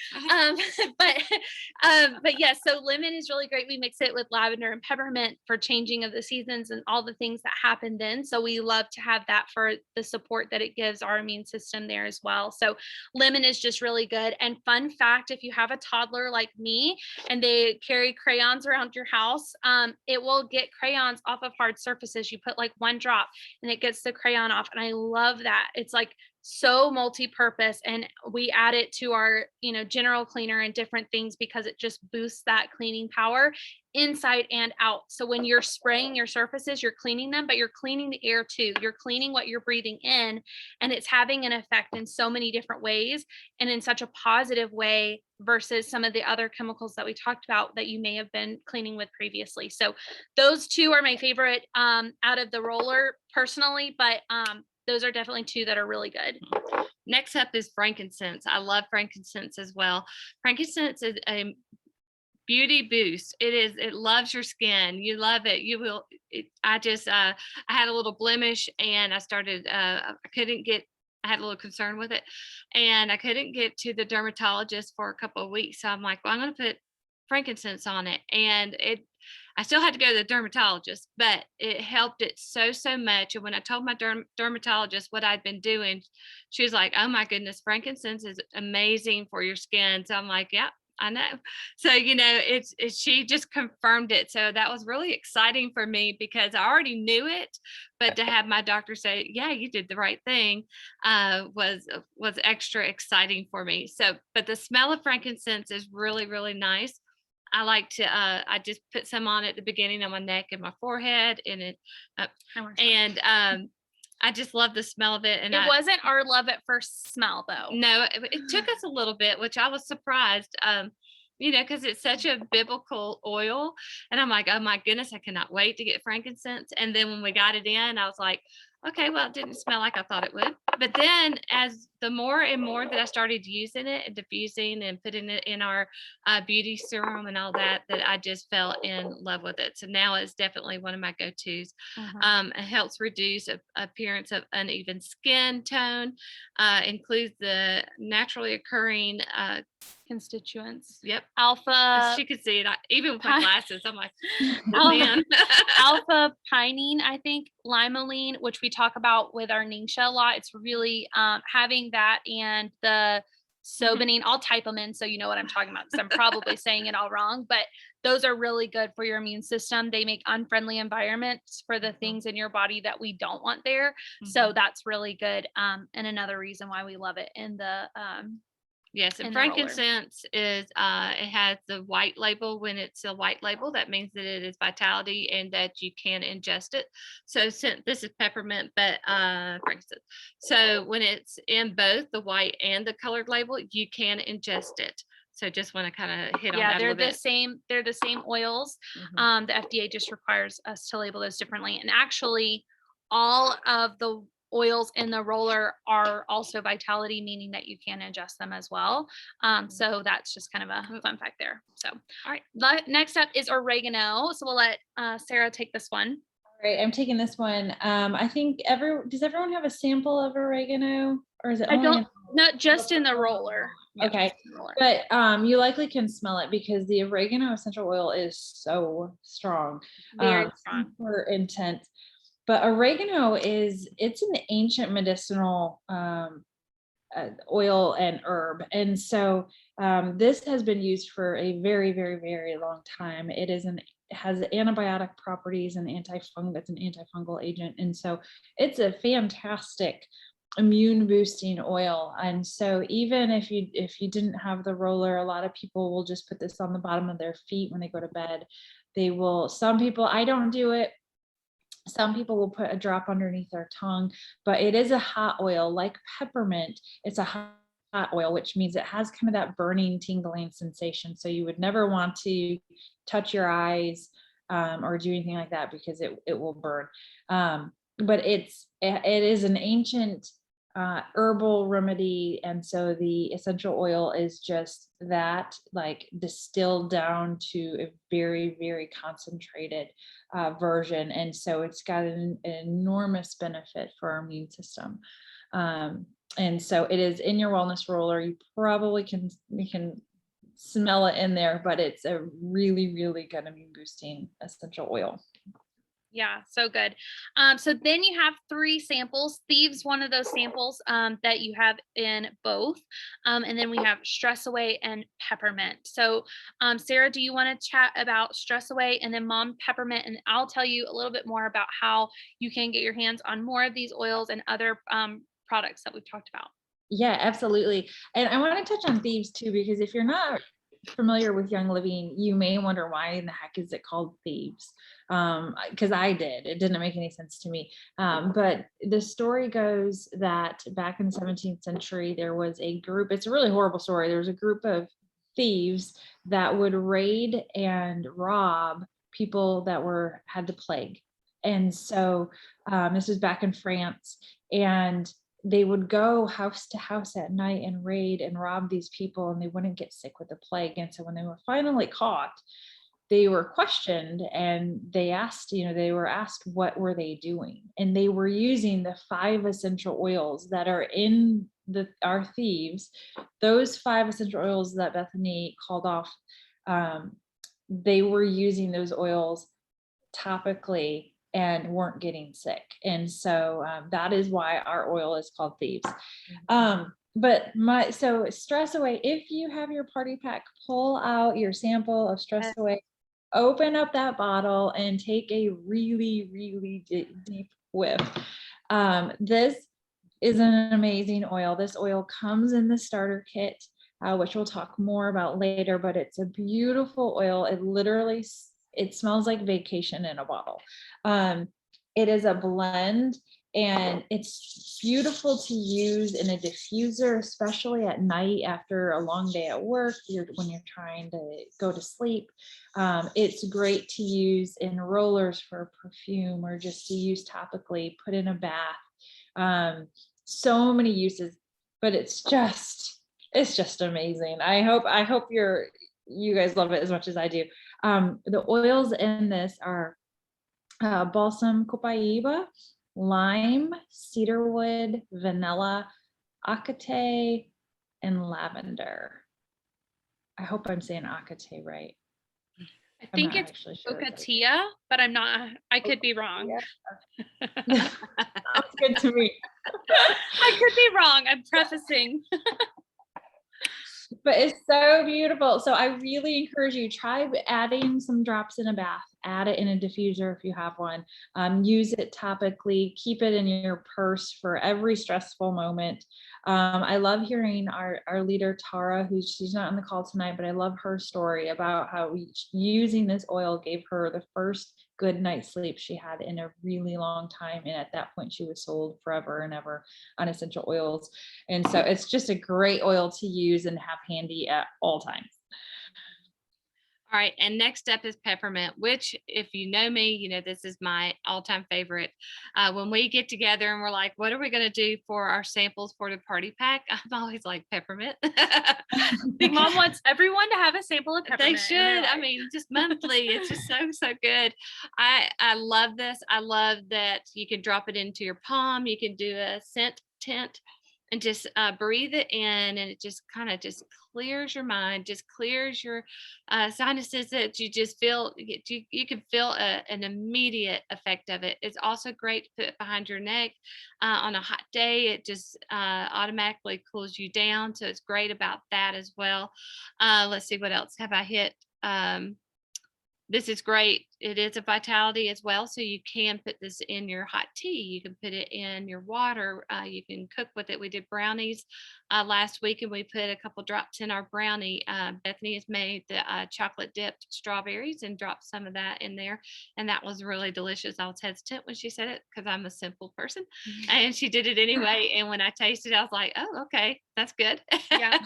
But yes, so lemon is really great. We mix it with lavender and peppermint for changing of the seasons and all the things that happen then. So we love to have that for the support that it gives our immune system there as well. So lemon is just really good. And fun fact, if you have a toddler like me and they carry crayons around your house, it will get crayons off of hard surfaces. You put like one drop and it gets the crayon off. And I love that. It's like so multi-purpose, and we add it to our general cleaner and different things because it just boosts that cleaning power inside and out. So when you're spraying your surfaces, you're cleaning them, but you're cleaning the air too. You're cleaning what you're breathing in, and it's having an effect in so many different ways and in such a positive way versus some of the other chemicals that we talked about that you may have been cleaning with previously. So those two are my favorite out of the roller personally, but those are definitely two that are really good.
Next up is frankincense. I love frankincense as well. Frankincense is a beauty boost. It loves your skin. You love it. You will. I had a little blemish and I started, I had a little concern with it and I couldn't get to the dermatologist for a couple of weeks. So I'm like, well, I'm going to put frankincense on it. And I still had to go to the dermatologist, but it helped it so much. And when I told my dermatologist what I'd been doing, she was like, oh my goodness, frankincense is amazing for your skin. So I'm like, yeah, I know. So, she just confirmed it. So that was really exciting for me because I already knew it, but to have my doctor say, yeah, you did the right thing, was extra exciting for me. So, but the smell of frankincense is really, really nice. I like to, I just put some on at the beginning of my neck and my forehead I just love the smell of it. And
it wasn't our love at first smell though.
No, it took us a little bit, which I was surprised, because it's such a biblical oil. And I'm like, oh my goodness, I cannot wait to get frankincense. And then when we got it in, I was like, okay, well, it didn't smell like I thought it would. But then as the more and more that I started using it and diffusing and putting it in our beauty serum and all that, that I just fell in love with it. So now it's definitely one of my go-tos. It helps reduce appearance of uneven skin tone, includes the naturally occurring
constituents.
Yep.
Alpha.
She could see it. Even with my glasses, I'm like,
oh man. Alpha pinene, I think, limonene, which we talk about with our Ningxia a lot. It's really having that and the sobanine. I'll type them in so you know what I'm talking about because I'm probably saying it all wrong, but those are really good for your immune system. They make unfriendly environments for the things in your body that we don't want there. So that's really good. And another reason why we love it in the
Yes, and
in the roller.
frankincense is it has the white label. When it's a white label, that means that it is vitality and that you can ingest it. So since this is peppermint, but frankincense. So when it's in both the white and the colored label, you can ingest it. So just want to kind of hit on
Yeah,
that a
they're
little
the
bit.
same. They're the same oils. The FDA just requires us to label those differently. And actually, all of the oils in the roller are also vitality, meaning that you can ingest them as well. So that's just kind of a fun fact there. So, all right. Next up is oregano. So we'll let Sarah take this one.
All right, I'm taking this one. I think does everyone have a sample of oregano, or is it
I
only
don't, not just in the roller. Yeah,
okay,
just in the roller.
but you likely can smell it because the oregano essential oil is so strong,
Very strong.
super intense. But oregano it's an ancient medicinal oil and herb, and so this has been used for a very, very, very long time. Has antibiotic properties and it's an antifungal agent, and so it's a fantastic immune boosting oil. And so even if you didn't have the roller, a lot of people will just put this on the bottom of their feet when they go to bed. Some people, I don't do it. Some people will put a drop underneath their tongue, but it is a hot oil like peppermint. It's a hot oil, which means it has kind of that burning, tingling sensation. So you would never want to touch your eyes or do anything like that because it will burn. But it is an ancient herbal remedy, and so the essential oil is just that, like distilled down to a very, very concentrated version, and so it's got an enormous benefit for our immune system. And so it is in your wellness roller. You probably can smell it in there, but it's a really, really good immune boosting essential oil.
Yeah, so good. So then you have 3 samples. Thieves, one of those samples that you have in both. And then we have Stress Away and Peppermint. So Sarah, do you want to chat about Stress Away and then Mom Peppermint? And I'll tell you a little bit more about how you can get your hands on more of these oils and other products that we've talked about.
Yeah, absolutely. And I want to touch on Thieves too, because if you're not familiar with Young Living, you may wonder why in the heck is it called Thieves? Because I did. It didn't make any sense to me. But the story goes that back in the 17th century, there was a group, it's a really horrible story. There was a group of thieves that would raid and rob people that had the plague. And so this was back in France. And they would go house to house at night and raid and rob these people, and they wouldn't get sick with the plague. And so when they were finally caught, they were questioned, and they were asked what were they doing, and they were using the 5 essential oils that are in our Thieves. Those 5 essential oils that Bethany called off, they were using those oils topically and weren't getting sick. And so that is why our oil is called Thieves. So Stress Away, if you have your party pack, pull out your sample of Stress Away, open up that bottle and take a really, really deep whiff. This is an amazing oil. This oil comes in the starter kit, which we'll talk more about later, but it's a beautiful oil. It smells like vacation in a bottle. It is a blend, and it's beautiful to use in a diffuser, especially at night after a long day at work, when you're trying to go to sleep. It's great to use in rollers for perfume, or just to use topically, put in a bath. So many uses, but it's just amazing. I hope you guys love it as much as I do. The oils in this are balsam copaiba, lime, cedarwood, vanilla, acate, and lavender. I hope I'm saying acate right.
I think it's Ocatia, but I'm not, I could be wrong.
Sounds good to me.
I could be wrong. I'm prefacing.
But it's so beautiful. So I really encourage you, try adding some drops in a bath. add it in a diffuser if you have one. Use it topically, keep it in your purse for every stressful moment. I love hearing our leader, Tara, she's not on the call tonight, but I love her story about how using this oil gave her the first good night's sleep she had in a really long time. And at that point, she was sold forever and ever on essential oils. And so it's just a great oil to use and have handy at all times.
All right, and next up is peppermint, which, if you know me, you know this is my all-time favorite. When we get together and we're like, what are we going to do for our samples for the party pack? I'm always like peppermint.
Big Mom wants everyone to have a sample of
They
peppermint.
should. I mean, just monthly. It's just so good. I love this. I love that you can drop it into your palm. You can do a scent tint and just breathe it in, and it just kind of just clears your mind, just clears your sinuses. That you just feel you can feel an immediate effect of it. It's also great to put behind your neck on a hot day. It just automatically cools you down, so it's great about that as well. Let's see, what else have I hit? This is great. It is a vitality as well. So you can put this in your hot tea. You can put it in your water. You can cook with it. We did brownies last week, and we put a couple drops in our brownie. Bethany has made the chocolate dipped strawberries and dropped some of that in there. And that was really delicious. I was hesitant when she said it because I'm a simple person. And she did it anyway. And when I tasted it, I was like, oh, okay, that's good.
Yeah.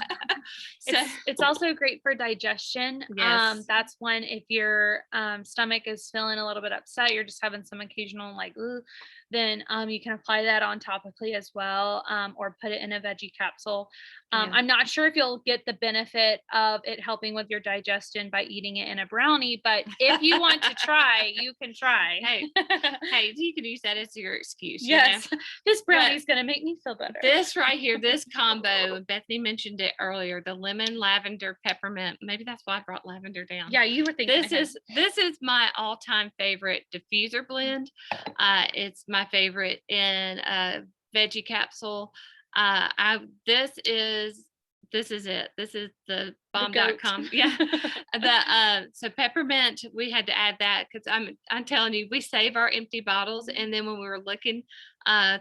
So,
it's also great for digestion.
Yes.
That's when, if your stomach is feeling a little bit upset, you're just having some occasional like ooh, then you can apply that on topically as well, or put it in a veggie capsule.
Yeah.
I'm not sure if you'll get the benefit of it helping with your digestion by eating it in a brownie, but if you want to try, you can try.
Hey, you can use that as your excuse.
Yes,
You know?
this brownie's going to make me feel better.
This right here, this combo, Bethany mentioned it earlier, the lemon, lavender, peppermint. Maybe that's why I brought lavender down.
Yeah, you were thinking
this is my all-time favorite diffuser blend. It's my favorite in a veggie capsule. This is it. This is the bomb.com. Yeah. So peppermint, we had to add that because I'm telling you, we save our empty bottles, and then when we were looking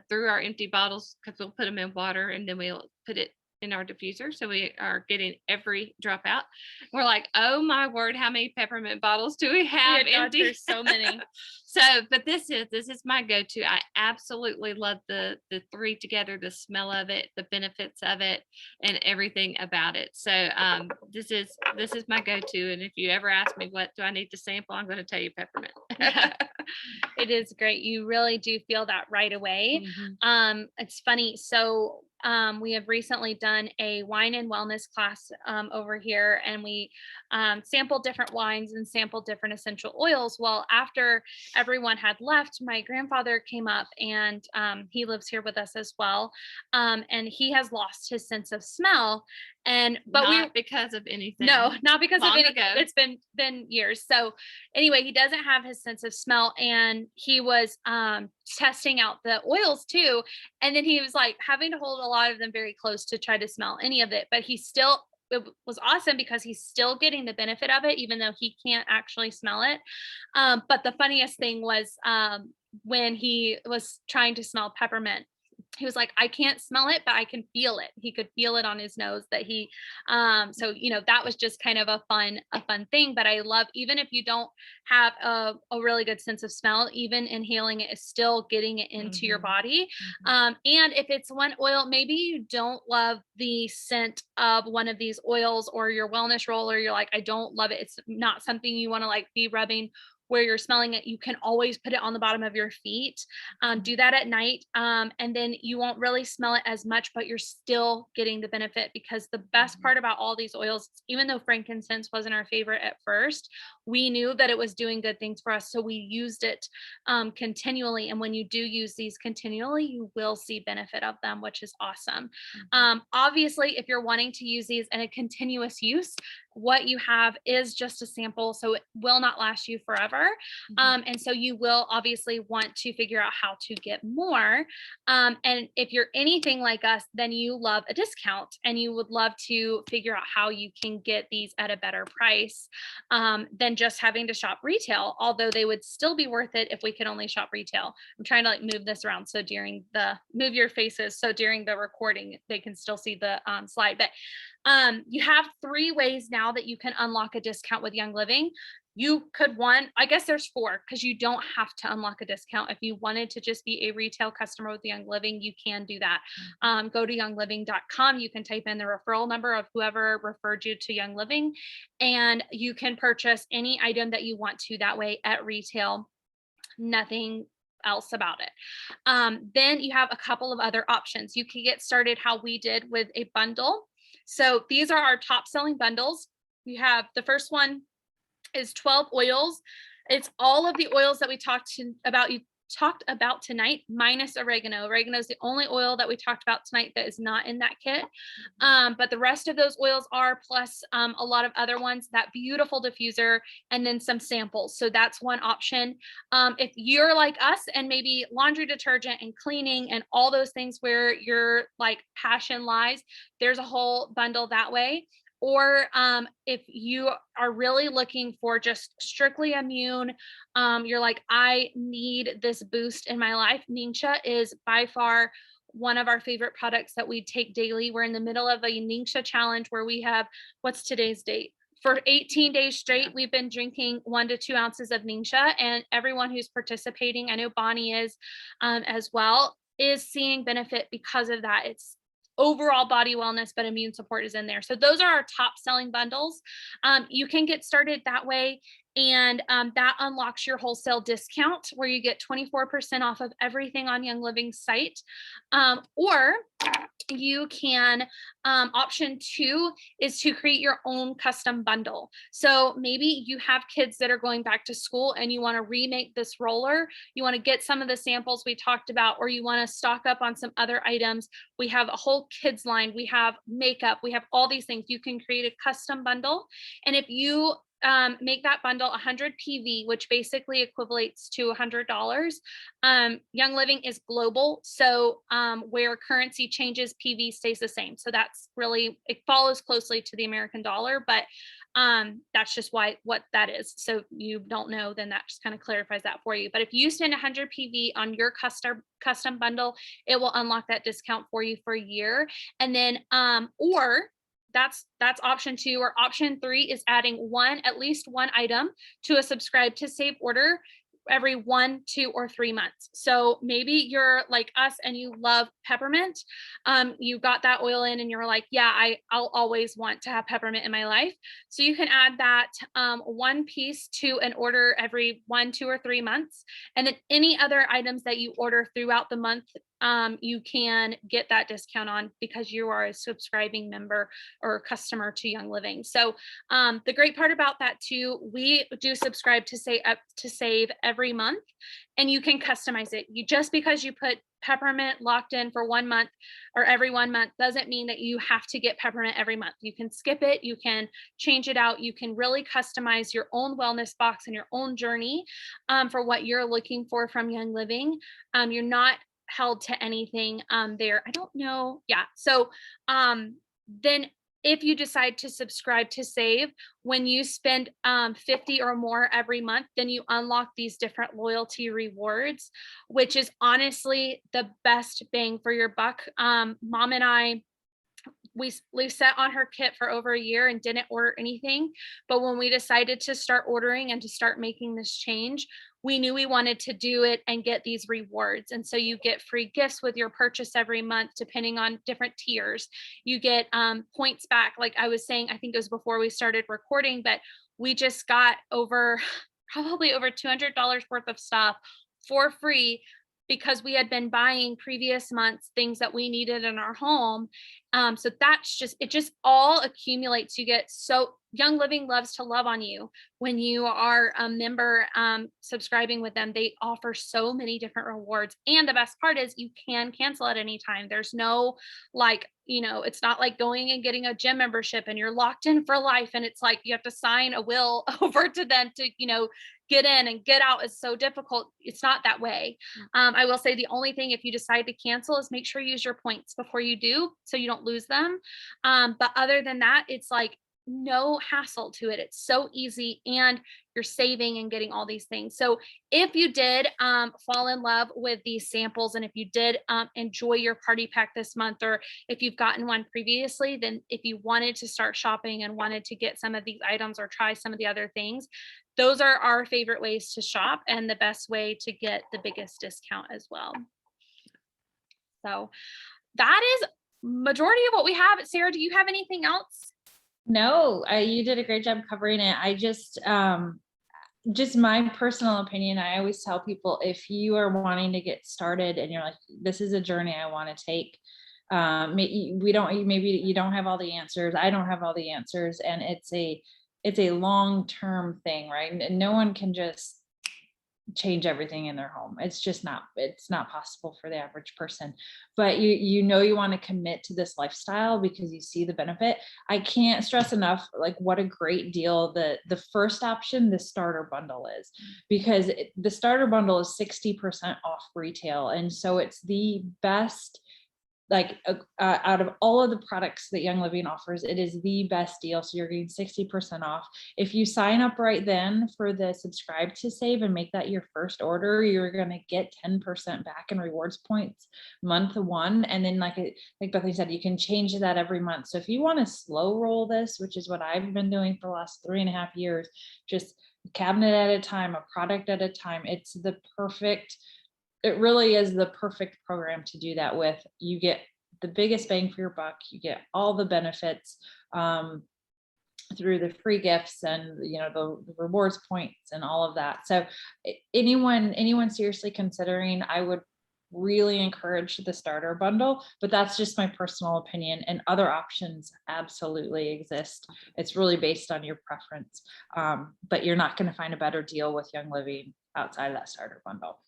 through our empty bottles, because we'll put them in water and then we'll put it in our diffuser, so we are getting every drop out. We're like, oh my word, how many peppermint bottles do we have empty?
There's so many.
But this is my go-to. I absolutely love the three together, the smell of it, the benefits of it, and everything about it. So this is my go-to. And if you ever ask me what do I need to sample, I'm going to tell you peppermint.
It is great. You really do feel that right away. It's funny. So we have recently done a wine and wellness class over here, and we sampled different wines and sampled different essential oils. Well, after everyone had left, my grandfather came up, and he lives here with us as well. And he has lost his sense of smell. But
not because of anything.
No, not because of anything.
Ago.
It's been years. So anyway, he doesn't have his sense of smell, and he was testing out the oils too. And then he was like having to hold a lot of them very close to try to smell any of it. But it was awesome because he's still getting the benefit of it, even though he can't actually smell it. But the funniest thing was when he was trying to smell peppermint. He was like, I can't smell it, but I can feel it. He could feel it on his nose that so, that was just kind of a fun thing. But I love, even if you don't have a really good sense of smell, even inhaling it is still getting it into your body. And if it's one oil, maybe you don't love the scent of one of these oils or your wellness roll, or you're like, I don't love it. It's not something you want to like be rubbing where you're smelling it. You can always put it on the bottom of your feet. Do that at night. And then you won't really smell it as much, but you're still getting the benefit, because the best part about all these oils, even though frankincense wasn't our favorite at first, we knew that it was doing good things for us. So we used it continually. And when you do use these continually, you will see benefit of them, which is awesome. Obviously, if you're wanting to use these in a continuous use, what you have is just a sample, so it will not last you forever. And so you will obviously want to figure out how to get more. And if you're anything like us, then you love a discount and you would love to figure out how you can get these at a better price than just having to shop retail, although they would still be worth it if we could only shop retail. I'm trying to like move this around so move your faces so during the recording they can still see the slide. But you have 3 ways now that you can unlock a discount with Young Living. You could I guess there's 4 because you don't have to unlock a discount. If you wanted to just be a retail customer with Young Living, you can do that. Go to youngliving.com. You can type in the referral number of whoever referred you to Young Living, and you can purchase any item that you want to that way at retail. Nothing else about it. Then you have a couple of other options. You can get started how we did with a bundle. So these are our top selling bundles. You have the first one is 12 oils. It's all of the oils that we talked about tonight, minus oregano. Oregano is the only oil that we talked about tonight that is not in that kit. But the rest of those oils are, plus a lot of other ones, that beautiful diffuser, and then some samples. So that's one option. If you're like us and maybe laundry detergent and cleaning and all those things where your like passion lies, there's a whole bundle that way. Or if you are really looking for just strictly immune, you're like, I need this boost in my life. Ningxia is by far one of our favorite products that we take daily. We're in the middle of a Ningxia challenge where we have, what's today's date? For 18 days straight, we've been drinking 1 to 2 ounces of Ningxia, and everyone who's participating, I know Bonnie is as well, is seeing benefit because of that. It's overall body wellness, but immune support is in there. So those are our top selling bundles. You can get started that way. And that unlocks your wholesale discount where you get 24% off of everything on Young Living's site. Or you can, option 2 is to create your own custom bundle. So maybe you have kids that are going back to school and you want to remake this roller. You want to get some of the samples we talked about, or you want to stock up on some other items. We have a whole kids line. We have makeup. We have all these things. You can create a custom bundle. And if you make that bundle 100 PV, which basically equivalates to $100. Young Living is global. So where currency changes, PV stays the same. So that's really, it follows closely to the American dollar, but that's just what that is. So you don't know, then that just kind of clarifies that for you. But if you spend 100 PV on your custom bundle, it will unlock that discount for you for a year. And then, or that's option 2, or option 3 is adding at least one item to a subscribe to save order every 1, 2, or 3 months. So maybe you're like us and you love peppermint. You got that oil in and you're like, yeah, I'll always want to have peppermint in my life. So you can add that one piece to an order every 1, 2, or 3 months. And then any other items that you order throughout the month, you can get that discount on because you are a subscribing member or customer to Young Living. So the great part about that too, we do subscribe to save every month, and you can customize it. Just because you put peppermint locked in for 1 month or every 1 month doesn't mean that you have to get peppermint every month. You can skip it, you can change it out, you can really customize your own wellness box and your own journey for what you're looking for from Young Living. You're not held to anything there. I don't know. Yeah. So then if you decide to subscribe to save, when you spend 50 or more every month, then you unlock these different loyalty rewards, which is honestly the best bang for your buck. Mom and I, we sat on her kit for over a year and didn't order anything. But when we decided to start ordering and to start making this change, we knew we wanted to do it and get these rewards. And so you get free gifts with your purchase every month, depending on different tiers. You get points back. Like I was saying, I think it was before we started recording, but we just got probably over $200 worth of stuff for free because we had been buying previous months things that we needed in our home. So that's just, it just all accumulates. You get, so Young Living loves to love on you when you are a member, subscribing with them. They offer so many different rewards. And the best part is you can cancel at any time. There's no, like, it's not like going and getting a gym membership and you're locked in for life. And it's like you have to sign a will over to them to, get in and get out is so difficult. It's not that way. I will say the only thing, if you decide to cancel, is make sure you use your points before you do, so you don't lose them. But other than that, it's like no hassle to it. It's so easy, and you're saving and getting all these things. So if you did fall in love with these samples, and if you did enjoy your party pack this month, or if you've gotten one previously, then if you wanted to start shopping and wanted to get some of these items or try some of the other things, those are our favorite ways to shop and the best way to get the biggest discount as well. So that is majority of what we have. Sarah, do you have anything else?
No, you did a great job covering it. I just my personal opinion, I always tell people, if you are wanting to get started and you're like, this is a journey I want to take, maybe you don't have all the answers. I don't have all the answers. And it's a long-term thing, right? And no one can just change everything in their home. It's not possible for the average person. But you want to commit to this lifestyle because you see the benefit. I can't stress enough, like, what a great deal the first option, the starter bundle, is, because the starter bundle is 60% off retail. And so it's the best, like, out of all of the products that Young Living offers, it is the best deal. So you're getting 60% off. If you sign up right then for the subscribe to save and make that your first order, you're going to get 10% back in rewards points month one. And then, like Bethany said, you can change that every month. So if you want to slow roll this, which is what I've been doing for the last 3.5 years, just cabinet at a time, a product at a time, it really is the perfect program to do that with. You get the biggest bang for your buck. You get all the benefits through the free gifts and the rewards points and all of that. So anyone seriously considering, I would really encourage the starter bundle, but that's just my personal opinion, and other options absolutely exist. It's really based on your preference. But you're not going to find a better deal with Young Living outside of that starter bundle.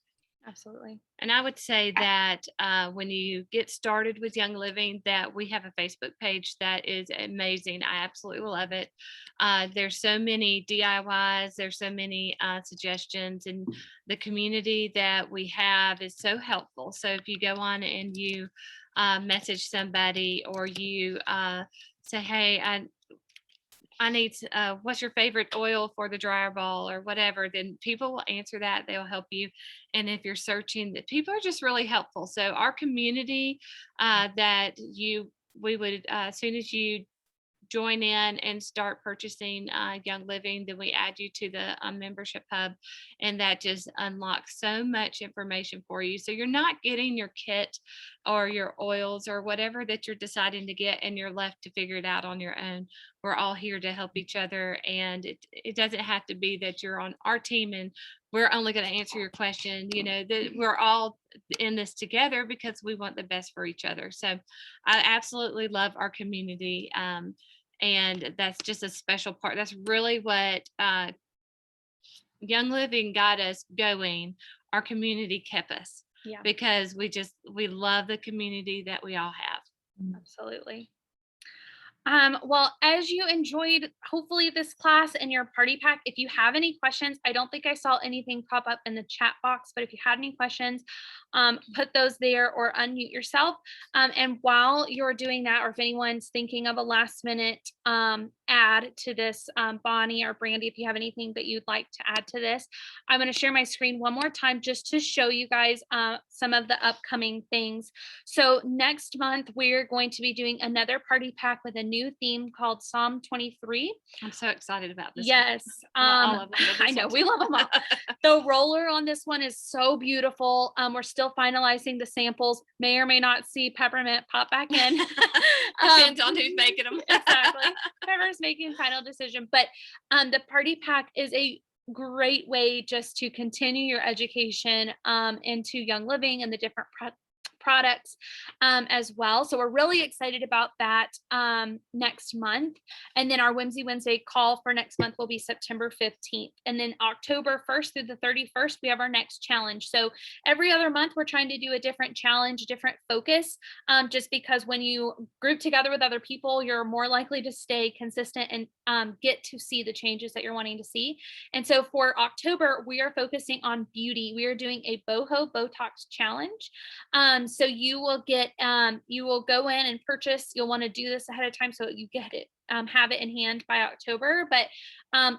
Absolutely.
And I would say that when you get started with Young Living, that we have a Facebook page that is amazing. I absolutely love it. There's so many DIYs. There's so many suggestions, and the community that we have is so helpful. So if you go on and you message somebody, or you say, hey, I need, what's your favorite oil for the dryer ball or whatever, then people will answer that. They'll help you. And if you're searching, that people are just really helpful. So our community we would, as soon as you join in and start purchasing Young Living, then we add you to the membership hub, and that just unlocks so much information for you. So you're not getting your kit or your oils or whatever that you're deciding to get, and you're left to figure it out on your own. We're all here to help each other, and it doesn't have to be that you're on our team and we're only going to answer your question. That we're all in this together because we want the best for each other. So I absolutely love our community. And that's just a special part. That's really what Young Living got us going. Our community kept us, because we love the community that we all have.
Absolutely. Well, as you enjoyed, hopefully, this class and your party pack, if you have any questions, I don't think I saw anything pop up in the chat box, but if you had any questions, put those there or unmute yourself. And while you're doing that, or if anyone's thinking of a last minute add to this, Bonnie or Brandy, if you have anything that you'd like to add to this, I'm going to share my screen one more time just to show you guys some of the upcoming things. So next month, we're going to be doing another party pack with a new theme called Psalm 23.
I'm so excited about this.
Yes.
All of them,
I know, we love them all. The roller on this one is so beautiful. We're still finalizing the samples. May or may not see Peppermint pop back in.
Depends on who's making them.
Exactly. Pepper's making final decision. But the party pack is a great way just to continue your education into Young Living and the different products as well. So we're really excited about that next month. And then our Whimsy Wednesday call for next month will be September 15th. And then October 1st through the 31st, we have our next challenge. So every other month, we're trying to do a different challenge, different focus, just because when you group together with other people, you're more likely to stay consistent and get to see the changes that you're wanting to see. And so for October, we are focusing on beauty. We are doing a boho Botox challenge. So you will get, you will go in and purchase, you'll want to do this ahead of time so you get it, have it in hand by October, but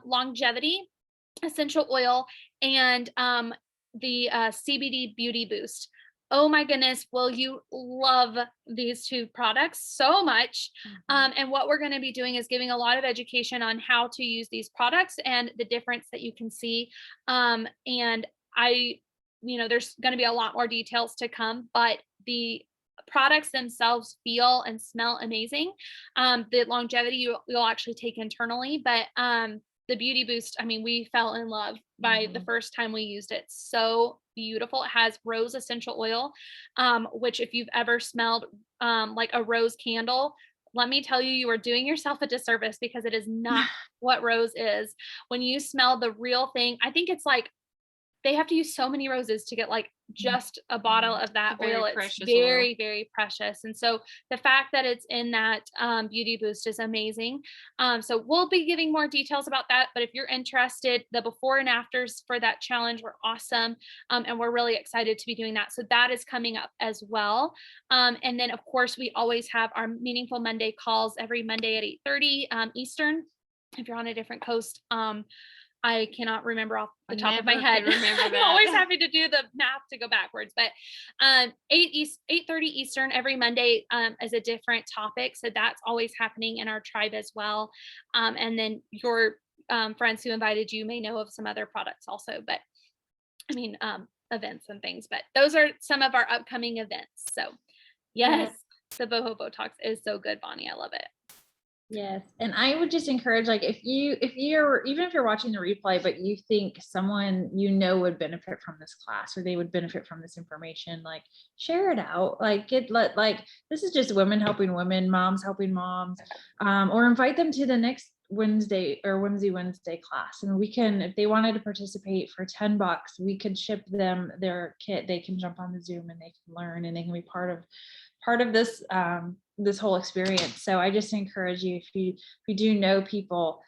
longevity, essential oil, and the CBD beauty boost. Oh my goodness, will you love these two products so much? And what we're going to be doing is giving a lot of education on how to use these products and the difference that you can see. And there's going to be a lot more details to come, but the products themselves feel and smell amazing. The longevity you'll actually take internally, but the beauty boost, I mean, we fell in love by the first time we used it. So beautiful. It has rose essential oil, which if you've ever smelled like a rose candle, let me tell you, you are doing yourself a disservice because it is not what rose is. When you smell the real thing, I think it's like they have to use so many roses to get like just a bottle of that oil. It's very, very precious. And so the fact that it's in that beauty boost is amazing. So we'll be giving more details about that. But if you're interested, the before and afters for that challenge were awesome. And we're really excited to be doing that. So that is coming up as well. And then of course, we always have our Meaningful Monday calls every Monday at 8:30 Eastern. If you're on a different coast, I cannot remember off the top of my head. I'm always happy to do the math to go backwards, but 8:30 Eastern every Monday is a different topic. So that's always happening in our tribe as well. And then your friends who invited you may know of some other products also, but I mean, events and things, but those are some of our upcoming events. So yes, the boho Botox is so good, Bonnie. I love it.
Yes. And I would just encourage, like, if you're, even if you're watching the replay, but you think someone would benefit from this class or they would benefit from this information, like share it out, like this is just women helping women, moms helping moms, or invite them to the next Wednesday or Whimsy Wednesday class. And we can, if they wanted to participate for $10, we could ship them their kit. They can jump on the Zoom and they can learn and they can be part of this, this whole experience. So I just encourage you, if you do know people,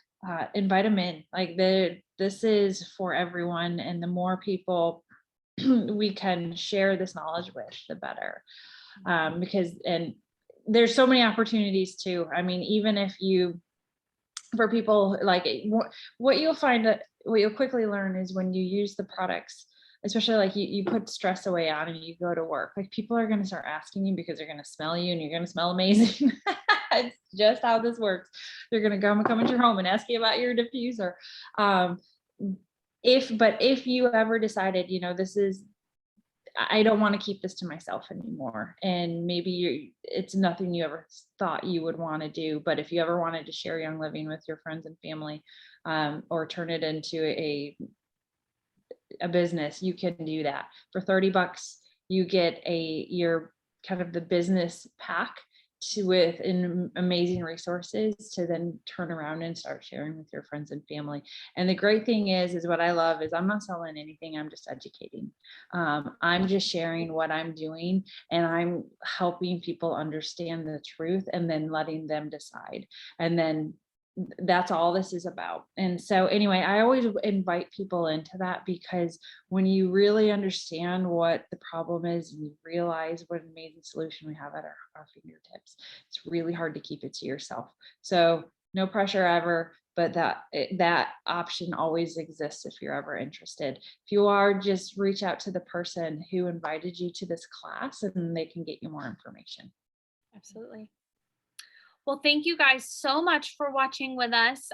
invite them in. Like this is for everyone, and the more people we can share this knowledge with, the better. Because there's so many opportunities too. I mean, even if for people, like what you'll quickly learn is when you use the products, especially like you put stress away on and you go to work, like people are going to start asking you because they're going to smell you and you're going to smell amazing. It's just how this works. They're going to come into your home and ask you about your diffuser. If you ever decided, I don't want to keep this to myself anymore, and maybe it's nothing you ever thought you would want to do, but if you ever wanted to share Young Living with your friends and family, or turn it into a business, you can do that. For $30, you get your kind of the business pack with amazing resources to then turn around and start sharing with your friends and family. And the great thing is what I love is I'm not selling anything. I'm just educating. I'm just sharing what I'm doing, and I'm helping people understand the truth and then letting them decide. And then that's all this is about. And so anyway, I always invite people into that, because when you really understand what the problem is and you realize what an amazing solution we have at our fingertips, it's really hard to keep it to yourself. So no pressure ever, but that option always exists if you're ever interested. If you are, just reach out to the person who invited you to this class and they can get you more information.
Absolutely. Well, thank you guys so much for watching with us.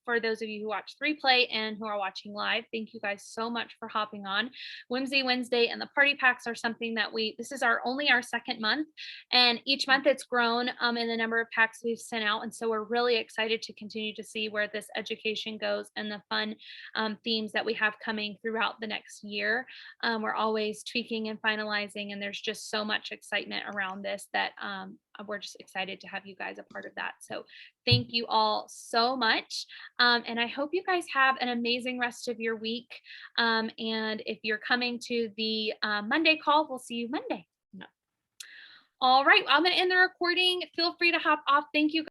For those of you who watch replay and who are watching live, thank you guys so much for hopping on. Whimsy Wednesday and the party packs are something that this is only our second month, and each month it's grown in the number of packs we've sent out. And so we're really excited to continue to see where this education goes and the fun themes that we have coming throughout the next year. We're always tweaking and finalizing, and there's just so much excitement around this that we're just excited to have you guys a part of that. So thank you all so much. And I hope you guys have an amazing rest of your week. And if you're coming to the Monday call, we'll see you Monday.
No.
All right, I'm going to end the recording. Feel free to hop off. Thank you.